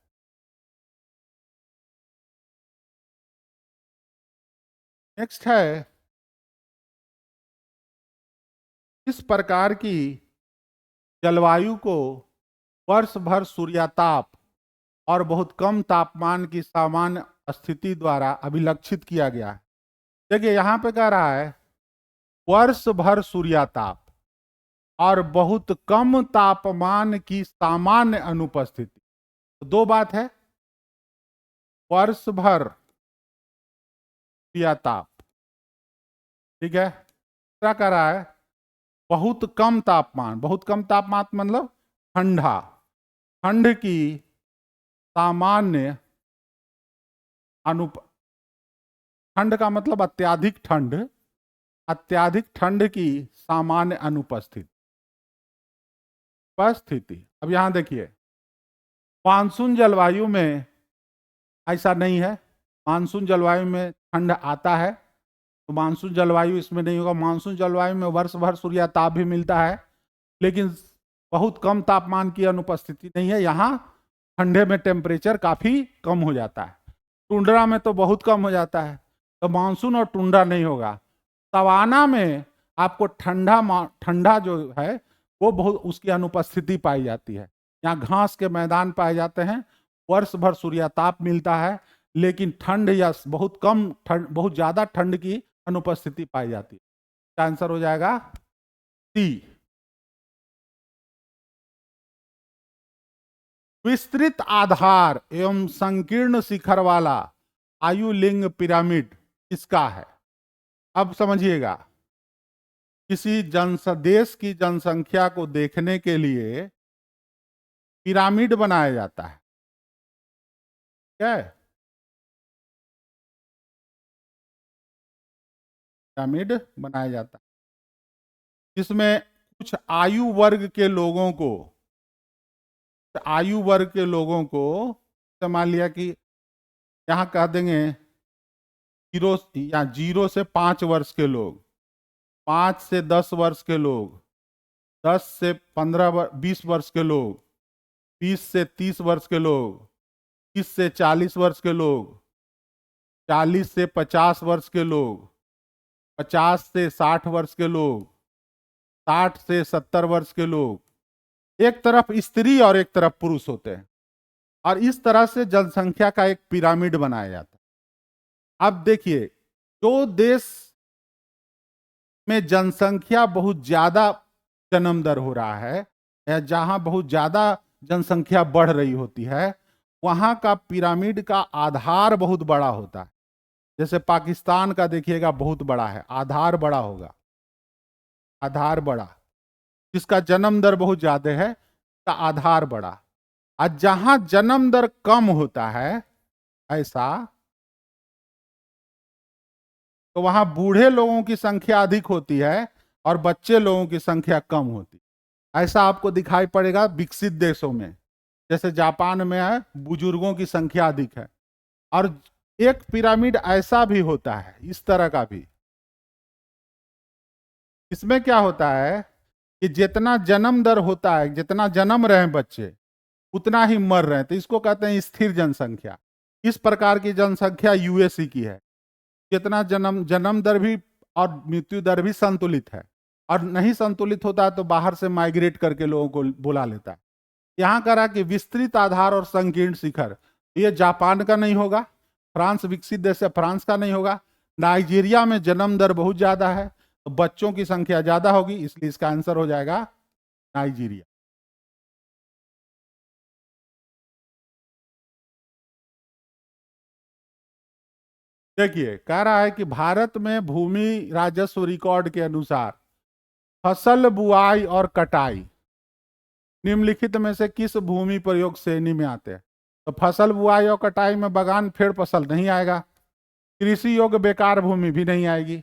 नेक्स्ट है इस प्रकार की जलवायु को वर्ष भर सूर्याताप और बहुत कम तापमान की सामान्य स्थिति द्वारा अभिलक्षित किया गया है। देखिए यहां पे कह रहा है वर्ष भर सूर्याताप और बहुत कम तापमान की सामान्य अनुपस्थिति। तो दो बात है, वर्ष भर सूर्याताप, ठीक है। क्या कह रहा है बहुत कम तापमान, बहुत कम तापमान मतलब ठंडा, ठंड की सामान्य अनुप, ठंड का मतलब अत्याधिक ठंड, अत्याधिक ठंड की सामान्य अनुपस्थिति। अब यहां देखिए मानसून जलवायु में ऐसा नहीं है। मानसून जलवायु में ठंड आता है, तो मानसून जलवायु इसमें नहीं होगा। मानसून जलवायु में वर्ष भर सूर्याताप भी मिलता है, लेकिन बहुत कम तापमान की अनुपस्थिति नहीं है। यहाँ ठंडे में टेम्परेचर काफी कम हो जाता है, टुंड्रा में तो बहुत कम हो जाता है। तो मानसून और टुंड्रा नहीं होगा। सवाना में आपको ठंडा जो है वो बहुत उसकी अनुपस्थिति पाई जाती है। यहाँ घास के मैदान पाए जाते हैं, वर्ष भर सूर्याताप मिलता है, लेकिन ठंड या बहुत कम ठंड, बहुत ज्यादा ठंड की अनुपस्थिति पाई जाती है। आंसर हो जाएगा सी। विस्तृत आधार एवं संकीर्ण शिखर वाला आयुलिंग पिरामिड किसका है। अब समझिएगा, किसी देश की जनसंख्या को देखने के लिए पिरामिड बनाया जाता है, क्या है पिरामिड बनाया जाता है, जिसमें कुछ आयु वर्ग के लोगों को, मान लिया कि यहाँ कह देंगे 0 से 5 वर्ष के लोग, 5 से 10 वर्ष के लोग, 10 से 20 वर्ष के लोग, 20 से 30 वर्ष के लोग, 30 से 40 वर्ष के लोग, 40 से 50 वर्ष के लोग, 50 से 60 वर्ष के लोग, 60 से 70 वर्ष के लोग। एक तरफ स्त्री और एक तरफ पुरुष होते हैं, और इस तरह से जनसंख्या का एक पिरामिड बनाया जाता है। अब देखिए, जो देश में जनसंख्या बहुत ज्यादा जन्म दर हो रहा है, या जहां बहुत ज्यादा जनसंख्या बढ़ रही होती है, वहां का पिरामिड का आधार बहुत बड़ा होता है। जैसे पाकिस्तान का देखिएगा बहुत बड़ा है, आधार बड़ा होगा, आधार बड़ा, जिसका जन्म दर बहुत ज्यादा है का आधार बड़ा। और जहां जन्म दर कम होता है ऐसा, तो वहां बूढ़े लोगों की संख्या अधिक होती है और बच्चे लोगों की संख्या कम होती है। ऐसा आपको दिखाई पड़ेगा विकसित देशों में, जैसे जापान में है, बुजुर्गों की संख्या अधिक है। और एक पिरामिड ऐसा भी होता है, इस तरह का भी। इसमें क्या होता है कि जितना जन्म दर होता है, जितना जन्म रहे बच्चे उतना ही मर रहे हैं, तो इसको कहते हैं स्थिर जनसंख्या। इस प्रकार की जनसंख्या यूएसए की है, जितना जन्म दर भी और मृत्यु दर भी संतुलित है। और नहीं संतुलित होता है तो बाहर से माइग्रेट करके लोगों को बुला लेता है। यहां करा कि विस्तृत आधार और संकीर्ण शिखर, ये जापान का नहीं होगा, फ्रांस विकसित देश है, फ्रांस का नहीं होगा। नाइजीरिया में जन्म दर बहुत ज्यादा है, तो बच्चों की संख्या ज्यादा होगी, इसलिए इसका आंसर हो जाएगा नाइजीरिया। देखिए, कह रहा है कि भारत में भूमि राजस्व रिकॉर्ड के अनुसार फसल बुआई और कटाई निम्नलिखित में से किस भूमि प्रयोग श्रेणी में आते हैं? तो फसल बुआई और कटाई में बगान फेड़ फसल नहीं आएगा, कृषि योग्य बेकार भूमि भी नहीं आएगी,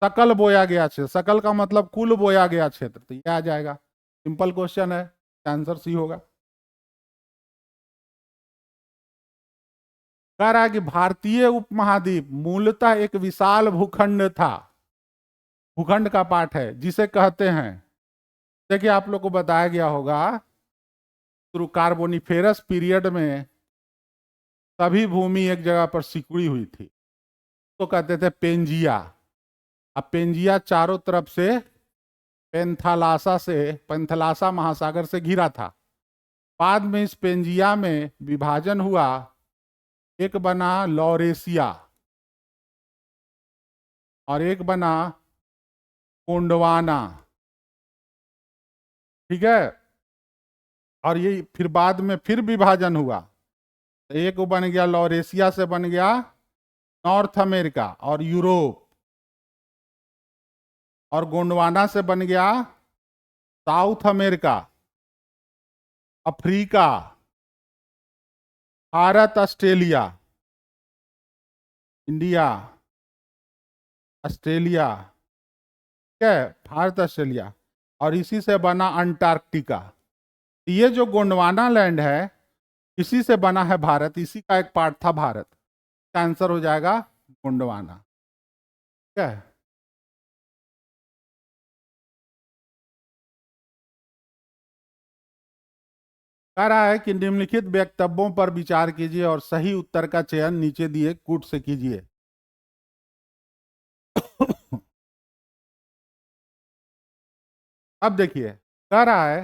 सकल बोया गया क्षेत्र, सकल का मतलब कुल बोया गया क्षेत्र, तो ये आ जाएगा। सिंपल क्वेश्चन है, आंसर सी होगा। कह रहा है कि भारतीय उपमहाद्वीप मूलतः एक विशाल भूखंड था, भूखंड का पाठ है, जिसे कहते हैं, देखिए आप लोग को बताया गया होगा थ्रू कार्बोनिफेरस पीरियड में सभी भूमि एक जगह पर सिकुड़ी हुई थी, तो कहते थे पेंजिया। अब पेंजिया चारों तरफ से पेंथलासा महासागर से घिरा था। बाद में इस पेंजिया में विभाजन हुआ, एक बना लॉरेशिया और एक बना गोंडवाना, ठीक है। और ये फिर बाद में फिर विभाजन हुआ, तो एक बन गया लॉरेशिया से बन गया नॉर्थ अमेरिका और यूरोप, और गोंडवाना से बन गया south America, Africa, Bharat, Australia, India, Australia, ठीक है, भारत ऑस्ट्रेलिया, और इसी से बना अंटार्कटिका। ये जो गोंडवाना लैंड है इसी से बना है भारत, इसी का एक पार्ट था भारत। इसका आंसर हो जाएगा गोंडवाना, ठीक है। कह रहा है कि निम्नलिखित वक्तव्यों पर विचार कीजिए और सही उत्तर का चयन नीचे दिए कूट से कीजिए। अब देखिए, कह रहा है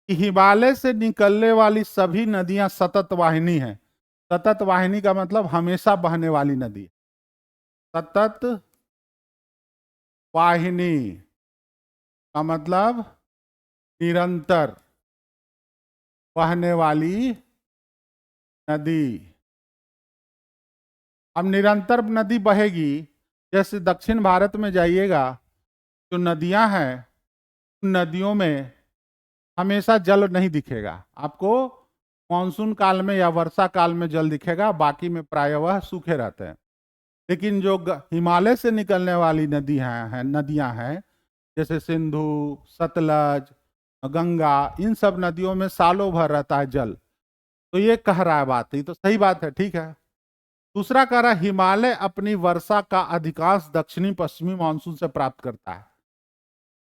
कि हिमालय से निकलने वाली सभी नदियां सतत वाहिनी हैं। सतत वाहिनी का मतलब हमेशा बहने वाली नदी, सतत वाहिनी का मतलब निरंतर बहने वाली नदी। अब निरंतर नदी बहेगी, जैसे दक्षिण भारत में जाइएगा, जो नदियां हैं उन नदियों में हमेशा जल नहीं दिखेगा आपको, मानसून काल में या वर्षा काल में जल दिखेगा, बाकी में प्रायः वह सूखे रहते हैं। लेकिन जो हिमालय से निकलने वाली नदियां हैं, जैसे सिंधु, सतलज, गंगा, इन सब नदियों में सालों भर रहता है जल। तो ये कह रहा है बात, ये तो सही बात है, ठीक है। दूसरा कह रहा है हिमालय अपनी वर्षा का अधिकांश दक्षिणी पश्चिमी मानसून से प्राप्त करता है।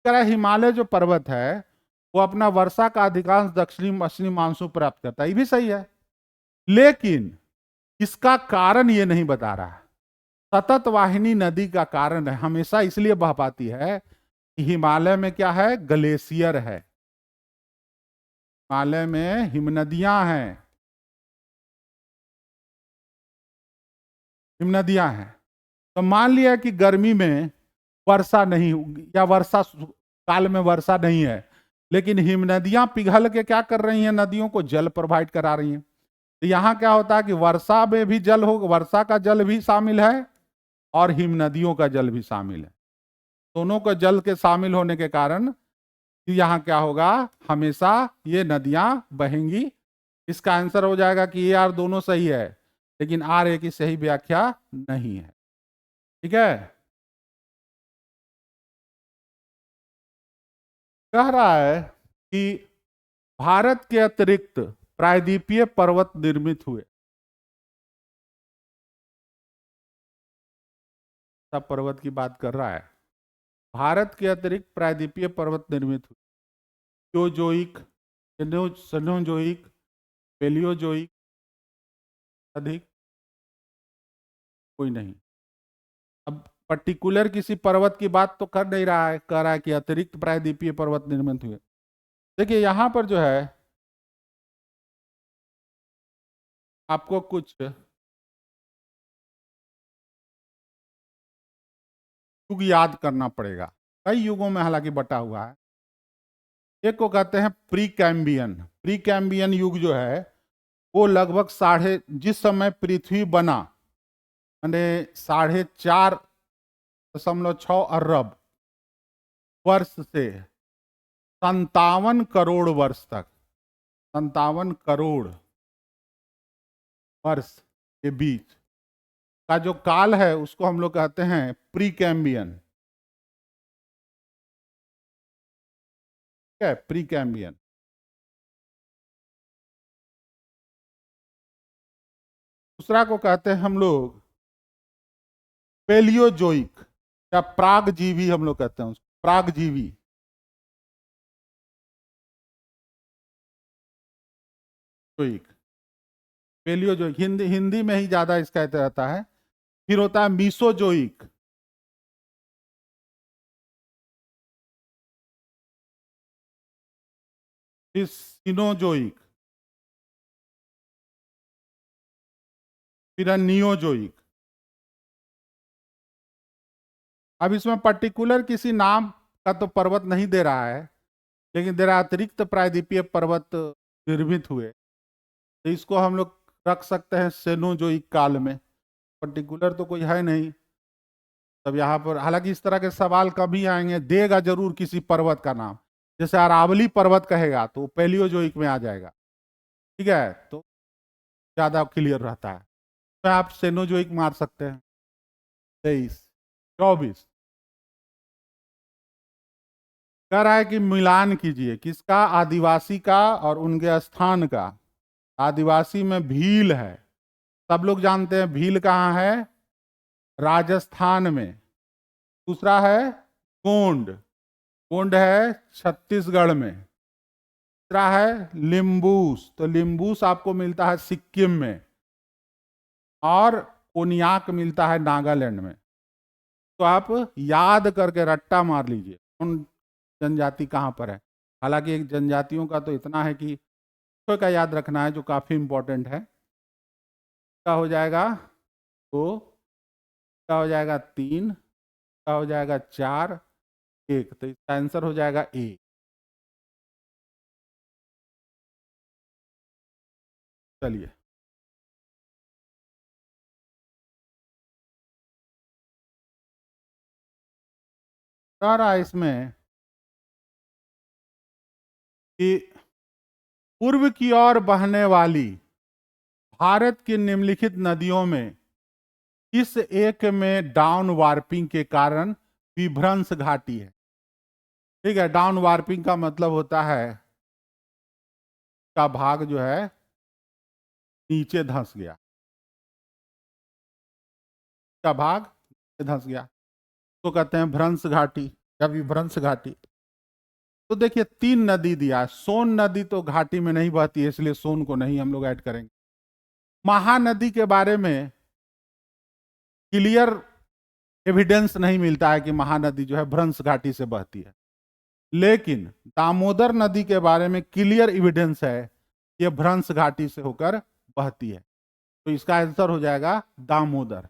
कह रहा है हिमालय जो पर्वत है वो अपना वर्षा का अधिकांश दक्षिणी पश्चिमी मानसून प्राप्त करता है, ये भी सही है, लेकिन इसका कारण ये नहीं बता रहा है। सतत वाहिनी नदी का कारण है, हमेशा इसलिए बह पाती है कि हिमालय में क्या है, ग्लेशियर है, हिमालय में हिमनदियां हैं, हिमनदियां हैं। तो मान लिया कि गर्मी में वर्षा नहीं होगी या वर्षा काल में वर्षा नहीं है, लेकिन हिमनदियां पिघल के क्या कर रही हैं, नदियों को जल प्रोवाइड करा रही हैं। तो यहां क्या होता है कि वर्षा में भी जल हो, वर्षा का जल भी शामिल है और हिम नदियों का जल भी शामिल है। दोनों का जल के शामिल होने के कारण यहां क्या होगा, हमेशा ये नदियां बहेंगी। इसका आंसर हो जाएगा कि ये आर दोनों सही है, लेकिन आर ए की सही व्याख्या नहीं है। ठीक है, कह रहा है कि भारत के अतिरिक्त प्रायद्वीपीय पर्वत निर्मित हुए। सब पर्वत की बात कर रहा है। भारत के अतिरिक्त प्रायद्वीपीय पर्वत निर्मित हुए। क्योजोइक, सेनोजोइक, पेलियोजोइक, अधिक कोई नहीं। अब पर्टिकुलर किसी पर्वत की बात तो कर नहीं रहा है, कह रहा है कि अतिरिक्त प्रायद्वीपीय पर्वत निर्मित हुए। देखिए यहां पर जो है आपको कुछ युग याद करना पड़ेगा। कई युगों में हालांकि बटा हुआ है। एक को कहते हैं प्री कैम्बियन। प्री कैम्बियन युग जो है वो लगभग जिस समय पृथ्वी बना, यानी 4.5 अरब वर्ष से 57 करोड़ वर्ष तक, 57 करोड़ वर्ष के बीच का जो काल है उसको हम लोग कहते हैं प्री कैम्बियन। ठीक है, प्री कैम्बियन। दूसरा को कहते हैं हम लोग पेलियोजोइक या प्रागजीवी, हम लोग कहते हैं उसको प्रागजीवी। जोइक, पेलियोजोइक हिंदी हिंदी में ही ज्यादा इसका रहता है। फिर होता है मीसोजोइक, फिर सिनोजोइक, फिर नियोजोइक। अब इसमें पर्टिकुलर किसी नाम का तो पर्वत नहीं दे रहा है, लेकिन दे रहा अतिरिक्त प्रायद्वीपीय पर्वत निर्मित हुए, तो इसको हम लोग रख सकते हैं सेनोजोइक काल में। पर्टिकुलर तो कोई है नहीं। तब यहाँ पर हालांकि इस तरह के सवाल कभी आएंगे, देगा जरूर किसी पर्वत का नाम। जैसे अरावली पर्वत कहेगा तो पेलियोजोइक में आ जाएगा। ठीक है, तो ज्यादा क्लियर रहता है। तो आप सेनोजोइक मार सकते हैं। 23, 24 कह रहा है कि मिलान कीजिए किसका, आदिवासी का और उनके स्थान का। आदिवासी में भील है, सब लोग जानते हैं भील कहाँ है, राजस्थान में। दूसरा है गोंड, गोंड है छत्तीसगढ़ में। तीसरा है लिम्बूस, तो लिम्बूस आपको मिलता है सिक्किम में, और कोनियाक मिलता है नागालैंड में। तो आप याद करके रट्टा मार लीजिए कौन जनजाति कहाँ पर है। हालांकि एक जनजातियों का तो इतना है कि का याद रखना है जो काफी इंपॉर्टेंट है। क्या हो जाएगा 2, क्या हो जाएगा 3, क्या हो जाएगा 4, 1, तो इसका आंसर हो जाएगा ए। चलिए, कह रहा है इसमें कि पूर्व की ओर बहने वाली भारत की निम्नलिखित नदियों में इस एक में डाउन वार्पिंग के कारण विभ्रंश घाटी है। ठीक है, डाउन वार्पिंग का मतलब होता है का भाग जो है नीचे धंस गया, का भाग नीचे धंस गया, तो कहते हैं भ्रंश घाटी या विभ्रंश घाटी। तो देखिए 3 नदी दिया है। सोन नदी तो घाटी में नहीं बहती है, इसलिए सोन को नहीं हम लोग ऐड करेंगे। महानदी के बारे में क्लियर एविडेंस नहीं मिलता है कि महानदी जो है भ्रंश घाटी से बहती है, लेकिन दामोदर नदी के बारे में क्लियर एविडेंस है, ये भ्रंश घाटी से होकर बहती है। तो इसका आंसर हो जाएगा दामोदर।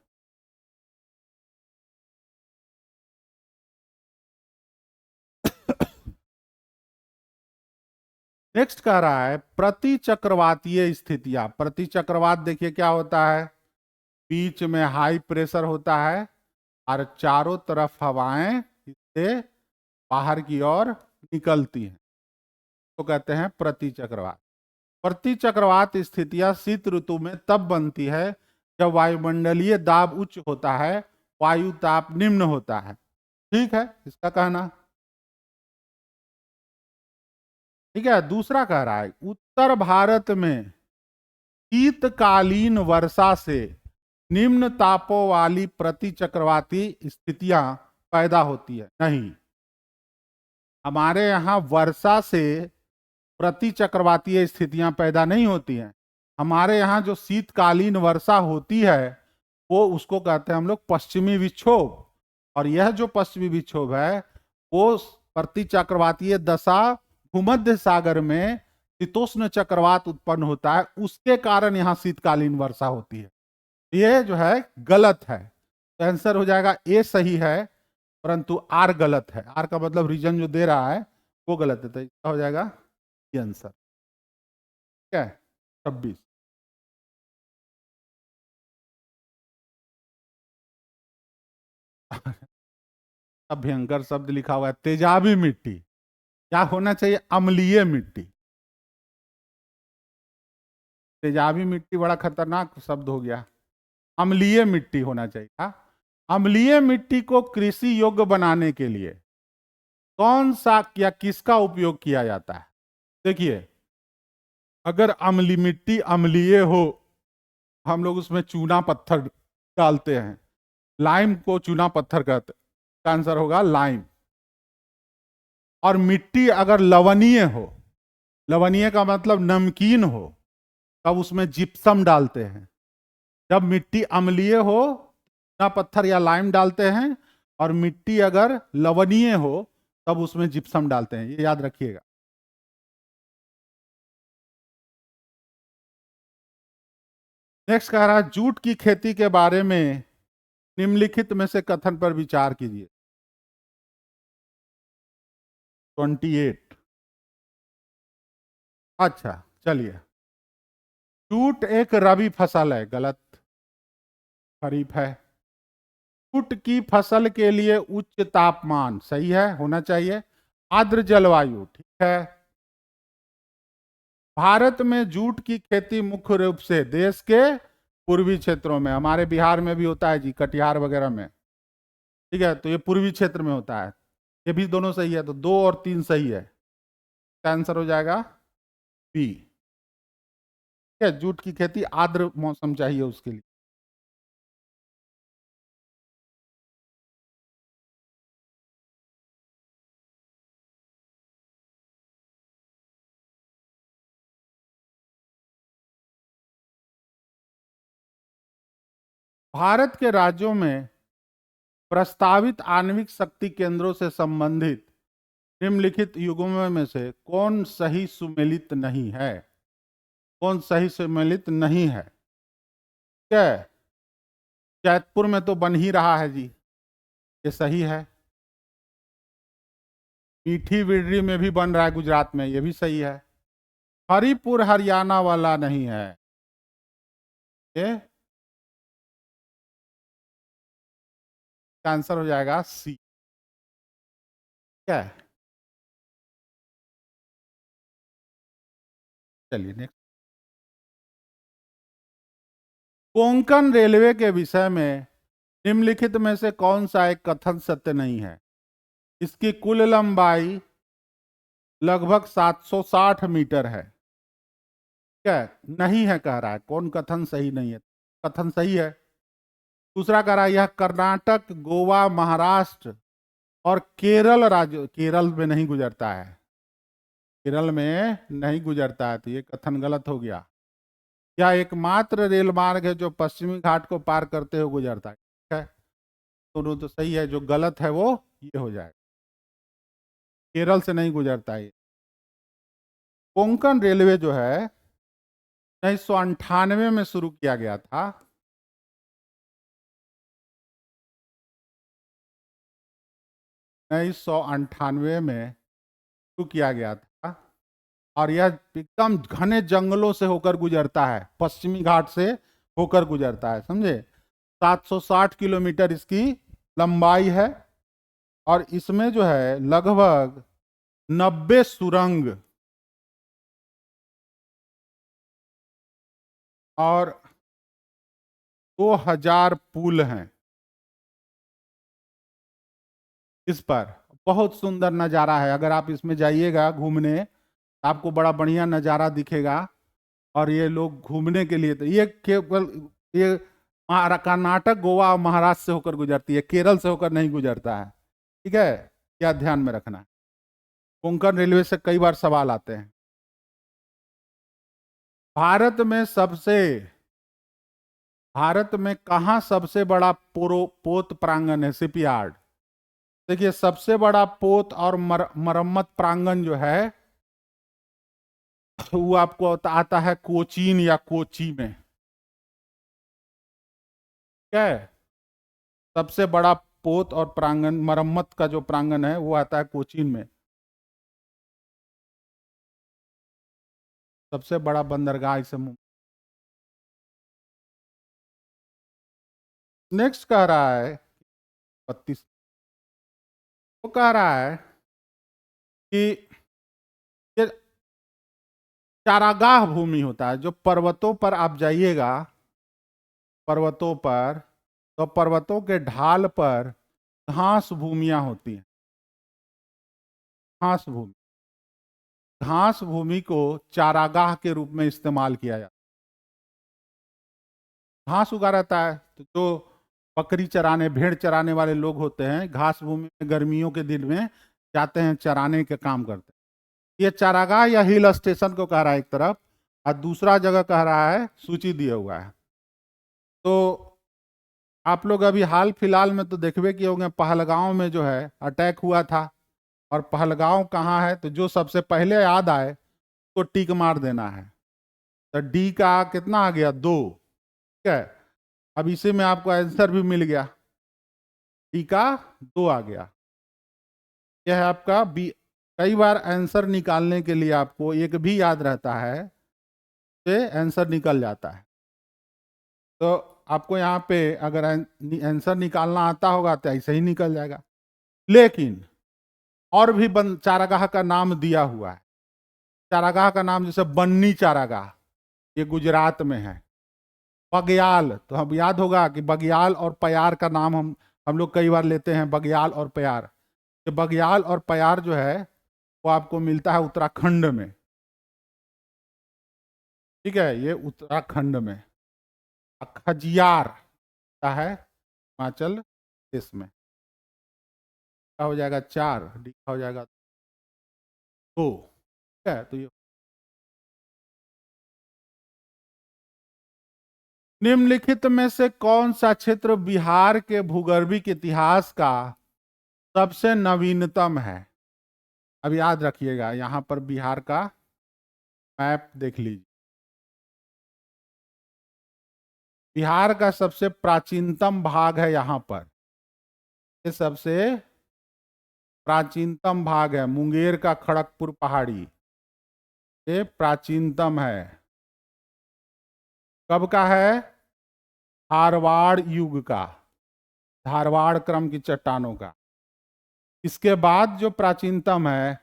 नेक्स्ट कह रहा है प्रति चक्रवातीय स्थितियां। प्रति चक्रवात देखिए क्या होता है, बीच में हाई प्रेशर होता है और चारों तरफ हवाएं इससे बाहर की ओर निकलती हैं, तो कहते हैं प्रति चक्रवात। प्रति चक्रवात स्थितियां शीत ऋतु में तब बनती है जब वायुमंडलीय दाब उच्च होता है, वायु ताप निम्न होता है। ठीक है इसका कहना। ठीक है, दूसरा कह रहा है उत्तर भारत में शीतकालीन वर्षा से निम्न तापों वाली प्रति चक्रवाती स्थितियां पैदा होती है। नहीं, हमारे यहाँ वर्षा से प्रति चक्रवातीय स्थितियां पैदा नहीं होती हैं। हमारे यहाँ जो शीतकालीन वर्षा होती है वो उसको कहते हैं हम लोग पश्चिमी विक्षोभ। और यह जो पश्चिमी विक्षोभ है वो प्रति चक्रवातीय दशा भूमध्य सागर में शीतोष्ण चक्रवात उत्पन्न होता है, उसके कारण यहाँ शीतकालीन वर्षा होती है। ये जो है गलत है, तो आंसर हो जाएगा ए सही है, परंतु आर गलत है। आर का मतलब रीजन जो दे रहा है वो गलत है, तो इसका हो जाएगा ये आंसर। क्या है 26। अब भयंकर शब्द लिखा हुआ है तेजाबी मिट्टी। क्या होना चाहिए, अम्लीय मिट्टी। तेजाबी मिट्टी बड़ा खतरनाक शब्द हो गया, अम्लीय मिट्टी होना चाहिए था। अम्लीय मिट्टी को कृषि योग्य बनाने के लिए कौन सा या किसका उपयोग किया जाता है। देखिए, अगर अम्ली मिट्टी अम्लीय हो, हम लोग उसमें चूना पत्थर डालते हैं, लाइम को चूना पत्थर कहते हैं, आंसर होगा लाइम। और मिट्टी अगर लवणीय हो, लवणीय का मतलब नमकीन हो, तब उसमें जिप्सम डालते हैं। जब मिट्टी अम्लीय हो चूना पत्थर या लाइम डालते हैं, और मिट्टी अगर लवणीय हो तब उसमें जिप्सम डालते हैं, ये याद रखिएगा। नेक्स्ट कह रहा है जूट की खेती के बारे में निम्नलिखित में से कथन पर विचार कीजिए। 28। अच्छा चलिए, जूट एक रबी फसल है, गलत, खरीफ है। जूट की फसल के लिए उच्च तापमान सही है, होना चाहिए। आर्द्र जलवायु ठीक है। भारत में जूट की खेती मुख्य रूप से देश के पूर्वी क्षेत्रों में, हमारे बिहार में भी होता है जी, कटिहार वगैरह में। ठीक है, तो ये पूर्वी क्षेत्र में होता है। ये भी दोनों सही है, तो 2 और 3 सही है। आंसर हो जाएगा बी। ठीक है, जूट की खेती आर्द्र मौसम चाहिए उसके लिए। भारत के राज्यों में प्रस्तावित आणविक शक्ति केंद्रों से संबंधित निम्नलिखित युग्मों में से कौन सही सुमेलित नहीं है। कौन सही सुमेलित नहीं है। क्या जैतपुर में तो बन ही रहा है जी, ये सही है। मीठी बिडरी में भी बन रहा है गुजरात में, ये भी सही है। हरिपुर हरियाणा वाला नहीं है ये। आंसर हो जाएगा सी। क्या है, चलिए नेक्स्ट। कोंकण रेलवे के विषय में निम्नलिखित में से कौन सा एक कथन सत्य नहीं है। इसकी कुल लंबाई लगभग 760 मीटर है। क्या नहीं है कह रहा है, कौन कथन सही नहीं है। कथन सही है। दूसरा कह रहा है यह कर्नाटक, गोवा, महाराष्ट्र और केरल राज्य, केरल में नहीं गुजरता है, केरल में नहीं गुजरता है, तो ये कथन गलत हो गया। यह एकमात्र रेल मार्ग है जो पश्चिमी घाट को पार करते हुए गुजरता है। ठीक है, दोनों तो सही है, जो गलत है वो ये हो जाएगा, केरल से नहीं गुजरता है। कोंकण रेलवे जो है 1998 में शुरू किया गया था। 1998 में शुरू किया गया था। और यह एकदम घने जंगलों से होकर गुजरता है, पश्चिमी घाट से होकर गुजरता है, समझे। 760 किलोमीटर इसकी लंबाई है और इसमें जो है लगभग 90 सुरंग और 2000 पुल हैं इस पर। बहुत सुंदर नज़ारा है, अगर आप इसमें जाइएगा घूमने आपको बड़ा बढ़िया नज़ारा दिखेगा। और ये लोग घूमने के लिए, तो ये केवल ये कर्नाटक, गोवा और महाराष्ट्र से होकर गुजरती है, केरल से होकर नहीं गुजरता है, ठीक है, क्या ध्यान में रखना है। कोंकण रेलवे से कई बार सवाल आते हैं। भारत में सबसे भारत में कहाँ सबसे बड़ा पोत प्रांगण है, शिपयार्ड। देखिए सबसे बड़ा पोत और मरम्मत प्रांगण जो है वो आपको आता है कोचीन या कोची में, क्या है। सबसे बड़ा पोत और प्रांगण, मरम्मत का जो प्रांगण है वो आता है कोचीन में। सबसे बड़ा बंदरगाह इसे नेक्स्ट कह रहा है 32, वो कह रहा है कि ये चारागाह भूमि होता है, जो पर्वतों पर आप जाइएगा, पर्वतों पर, तो पर्वतों के ढाल पर घास भूमियां होती हैं, घास भूमि। घास भूमि को चारागाह के रूप में इस्तेमाल किया जाता है। घास उगा रहता है, तो जो बकरी चराने, भेड़ चराने वाले लोग होते हैं, घास भूमि में गर्मियों के दिन में जाते हैं, चराने के काम करते हैं। ये चारागाह या हिल स्टेशन को कह रहा है एक तरफ, और दूसरा जगह कह रहा है, सूची दिया हुआ है। तो आप लोग अभी हाल फिलहाल में तो देखबे किए होंगे, पहलगांव में जो है अटैक हुआ था। और पहलगांव कहाँ है, तो जो सबसे पहले याद आए तो टिक मार देना है। तो डी का कितना आ गया, 2, ठीक है। अब इसी में आपको आंसर भी मिल गया, डी का 2 आ गया। यह है आपका बी। कई बार आंसर निकालने के लिए आपको एक भी याद रहता है, तो आंसर निकल जाता है। तो आपको यहाँ पे अगर आंसर निकालना आता होगा तो ऐसे ही निकल जाएगा। लेकिन और भी चारागाह का नाम दिया हुआ है। चारागाह का नाम जैसे बन्नी चारागाह, ये गुजरात में है। बगयाल, तो हम याद होगा कि बगयाल और प्यार का नाम हम लोग कई बार लेते हैं, बगयाल और प्यार। ये बगयाल और प्यार जो है वो आपको मिलता है उत्तराखंड में, ठीक है, ये उत्तराखंड में। खजियार का है हिमाचल प्रदेश में। क्या हो जाएगा, 4, डी का हो जाएगा 2, ठीक है। तो ये निम्नलिखित में से कौन सा क्षेत्र बिहार के भूगर्भिक इतिहास का सबसे नवीनतम है। अब याद रखिएगा, यहां पर बिहार का मैप देख लीजिए। बिहार का सबसे प्राचीनतम भाग है यहां पर, ये सबसे प्राचीनतम भाग है, मुंगेर का खड़गपुर पहाड़ी, ये प्राचीनतम है। कब का है, धारवाड़ युग का, धारवाड़ क्रम की चट्टानों का। इसके बाद जो प्राचीनतम है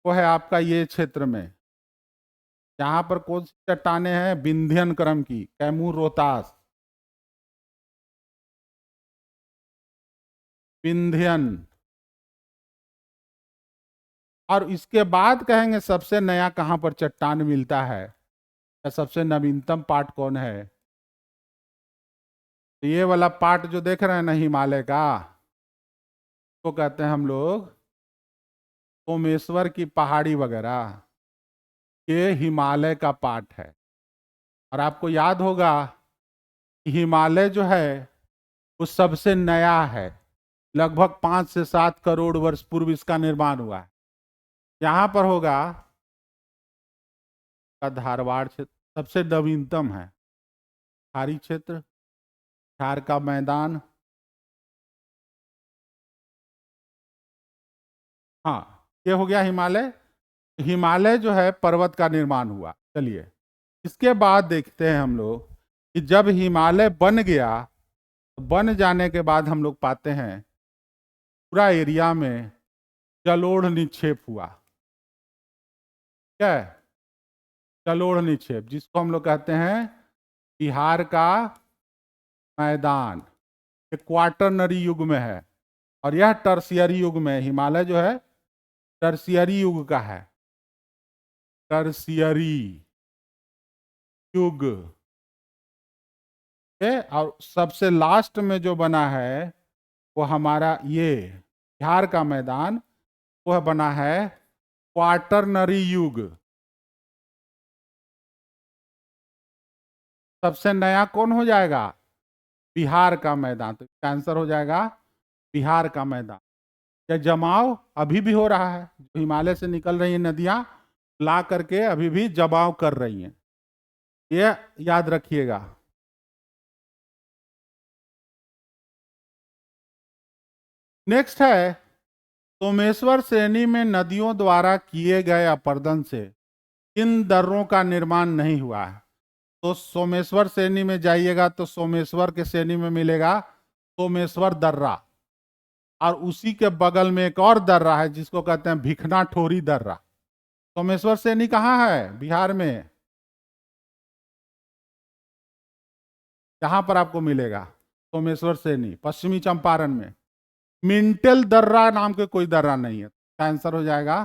वो है आपका ये क्षेत्र में, यहाँ पर कौन सी चट्टाने हैं, विंध्यन क्रम की, कैमूर रोहतास, विंध्यन। और इसके बाद कहेंगे सबसे नया कहाँ पर चट्टान मिलता है, या सबसे नवीनतम पार्ट कौन है। तो ये वाला पार्ट जो देख रहे हैं ना हिमालय का, तो कहते हैं हम लोग सोमेश्वर की पहाड़ी वगैरह, ये हिमालय का पार्ट है। और आपको याद होगा कि हिमालय जो है वो सबसे नया है, लगभग 5 से 7 करोड़ वर्ष पूर्व इसका निर्माण हुआ है। यहाँ पर होगा का धारवाड़ क्षेत्र सबसे नवीनतम है, खाड़ी क्षेत्र, थार का मैदान, हाँ ये हो गया हिमालय। हिमालय जो है पर्वत का निर्माण हुआ। चलिए इसके बाद देखते हैं हम लोग कि जब हिमालय बन गया, बन जाने के बाद हम लोग पाते हैं पूरा एरिया में जलोढ़ निक्षेप हुआ। क्या है? जलोढ़ निक्षेप, जिसको हम लोग कहते हैं बिहार का मैदान। ये क्वाटरनरी युग में है और यह टर्शियरी युग में, हिमालय जो है टर्शियरी युग का है। टर्शियरी युग है। और सबसे लास्ट में जो बना है वो हमारा ये बिहार का मैदान, वह बना है क्वाटरनरी युग। सबसे नया कौन हो जाएगा? बिहार का मैदान। तो इसका आंसर हो जाएगा बिहार का मैदान। यह जमाव अभी भी हो रहा है, जो हिमालय से निकल रही हैं नदियां ला करके अभी भी जमाव कर रही हैं, ये याद रखिएगा। नेक्स्ट है, सोमेश्वर श्रेणी में नदियों द्वारा किए गए अपर्दन से किन दर्रों का निर्माण नहीं हुआ है? तो सोमेश्वर श्रेणी में जाइएगा तो सोमेश्वर के श्रेणी में मिलेगा सोमेश्वर दर्रा, और उसी के बगल में एक और दर्रा है जिसको कहते हैं भिखना ठोरी दर्रा। सोमेश्वर श्रेणी कहाँ है? बिहार में। यहां पर आपको मिलेगा सोमेश्वर श्रेणी, पश्चिमी चंपारण में। मिंटेल दर्रा नाम के कोई दर्रा नहीं है। आंसर हो जाएगा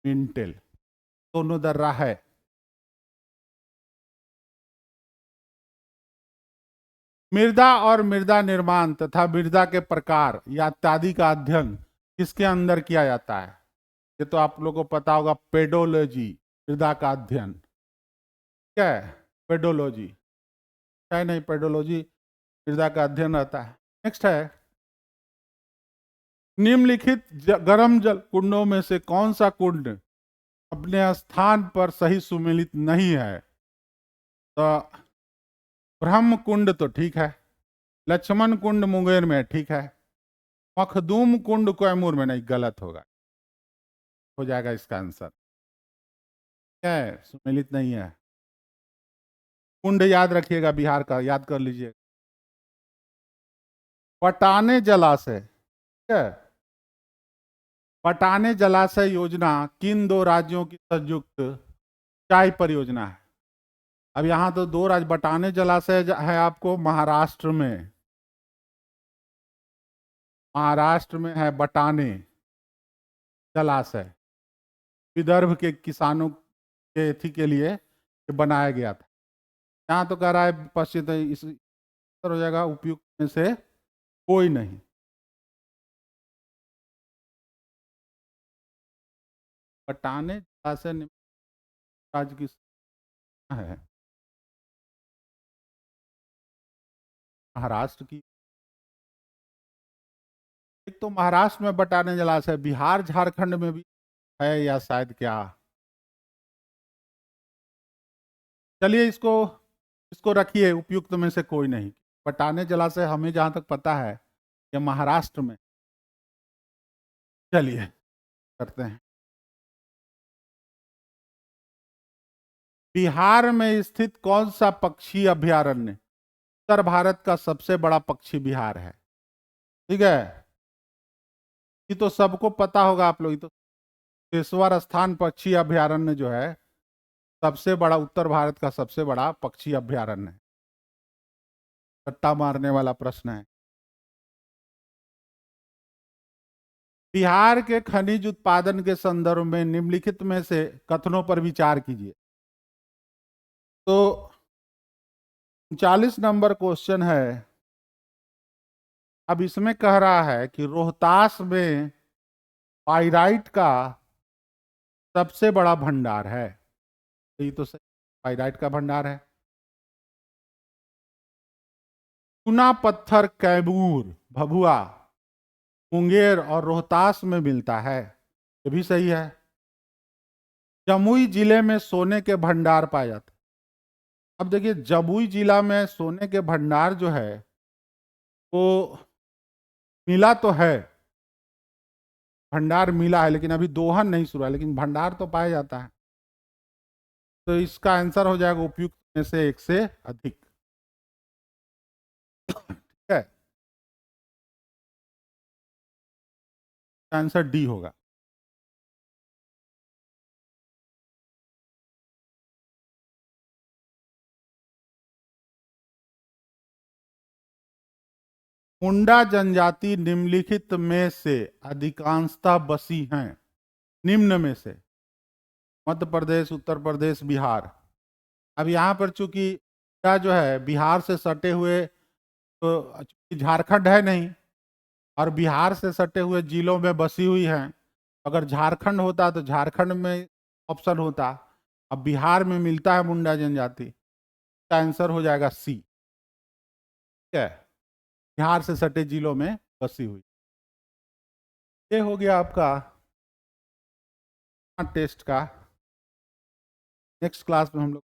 मिंटेल। दोनों दर्रा है। मृदा और मृदा निर्माण तथा मृदा के प्रकार या इत्यादि का अध्ययन किसके अंदर किया जाता है? ये तो आप लोगों को पता होगा, पेडोलॉजी, मृदा का अध्ययन। क्या है पेडोलॉजी? है नहीं, पेडोलॉजी मृदा का अध्ययन रहता है। नेक्स्ट है, निम्नलिखित गर्म जल कुंडों में से कौन सा कुंड अपने स्थान पर सही सुमेलित नहीं है? तो ब्रह्म कुंड तो ठीक है, लक्ष्मण कुंड मुंगेर में ठीक है, मखदूम कुंड कैमूर में नहीं, गलत होगा। हो जाएगा इसका आंसर। क्या है? सुमेलित नहीं है। कुंड याद रखिएगा, बिहार का याद कर लीजिए। पटाने जलाशय। क्या है? पटाने जलाशय योजना किन दो राज्यों की संयुक्त सिंचाई परियोजना है? अब यहां तो दो राज्य, बटाने जलाशय है आपको महाराष्ट्र में, महाराष्ट्र में है बटाने जलाशय। विदर्भ के किसानों के एथी के लिए ये बनाया गया था। यहाँ तो कह रहा है पश्चिम, तो इस हो जाएगा उपयुक्त में से कोई नहीं। बटाने जलाशय राज्य की है, महाराष्ट्र की। एक तो महाराष्ट्र में बटाने जलाशय, बिहार झारखंड में भी है या शायद क्या। चलिए इसको इसको रखिए, उपयुक्त में से कोई नहीं। बटाने जलाशय हमें जहां तक पता है ये महाराष्ट्र में। चलिए करते हैं। बिहार में स्थित कौन सा पक्षी अभयारण्य उत्तर भारत का सबसे बड़ा पक्षी विहार है? ठीक है, ये तो सबको पता होगा। आप लोग, ये तो केशवर स्थान पक्षी अभयारण्य जो है सबसे बड़ा, उत्तर भारत का सबसे बड़ा पक्षी अभयारण्य है। सट्टा मारने वाला प्रश्न है। बिहार के खनिज उत्पादन के संदर्भ में निम्नलिखित में से कथनों पर विचार कीजिए। तो 39 नंबर क्वेश्चन है। अब इसमें कह रहा है कि रोहतास में पाइराइट का सबसे बड़ा भंडार है। तो ये तो सही, पाइराइट का भंडार है। चूना पत्थर कैमूर, भभुआ, मुंगेर और रोहतास में मिलता है। ये भी सही है। जमुई जिले में सोने के भंडार पाए जाते हैं। अब देखिए, जमुई जिला में सोने के भंडार जो है वो मिला तो है, भंडार मिला है, लेकिन अभी दोहन नहीं शुरू है, लेकिन भंडार तो पाया जाता है। तो इसका आंसर हो जाएगा उपयुक्त में से एक से अधिक। ठीक है, आंसर डी होगा। मुंडा जनजाति निम्नलिखित में से अधिकांशतः बसी हैं। निम्न में से मध्य प्रदेश, उत्तर प्रदेश, बिहार। अब यहाँ पर चूंकि मुंडा जो है बिहार से सटे हुए, तो झारखंड है नहीं, और बिहार से सटे हुए जिलों में बसी हुई हैं। अगर झारखंड होता तो झारखंड में ऑप्शन होता, अब बिहार में मिलता है मुंडा जनजाति, का आंसर हो जाएगा सी। ठीक है, बिहार से सटे जिलों में बसी हुई। ये हो गया आपका टेस्ट का। नेक्स्ट क्लास में हम लोग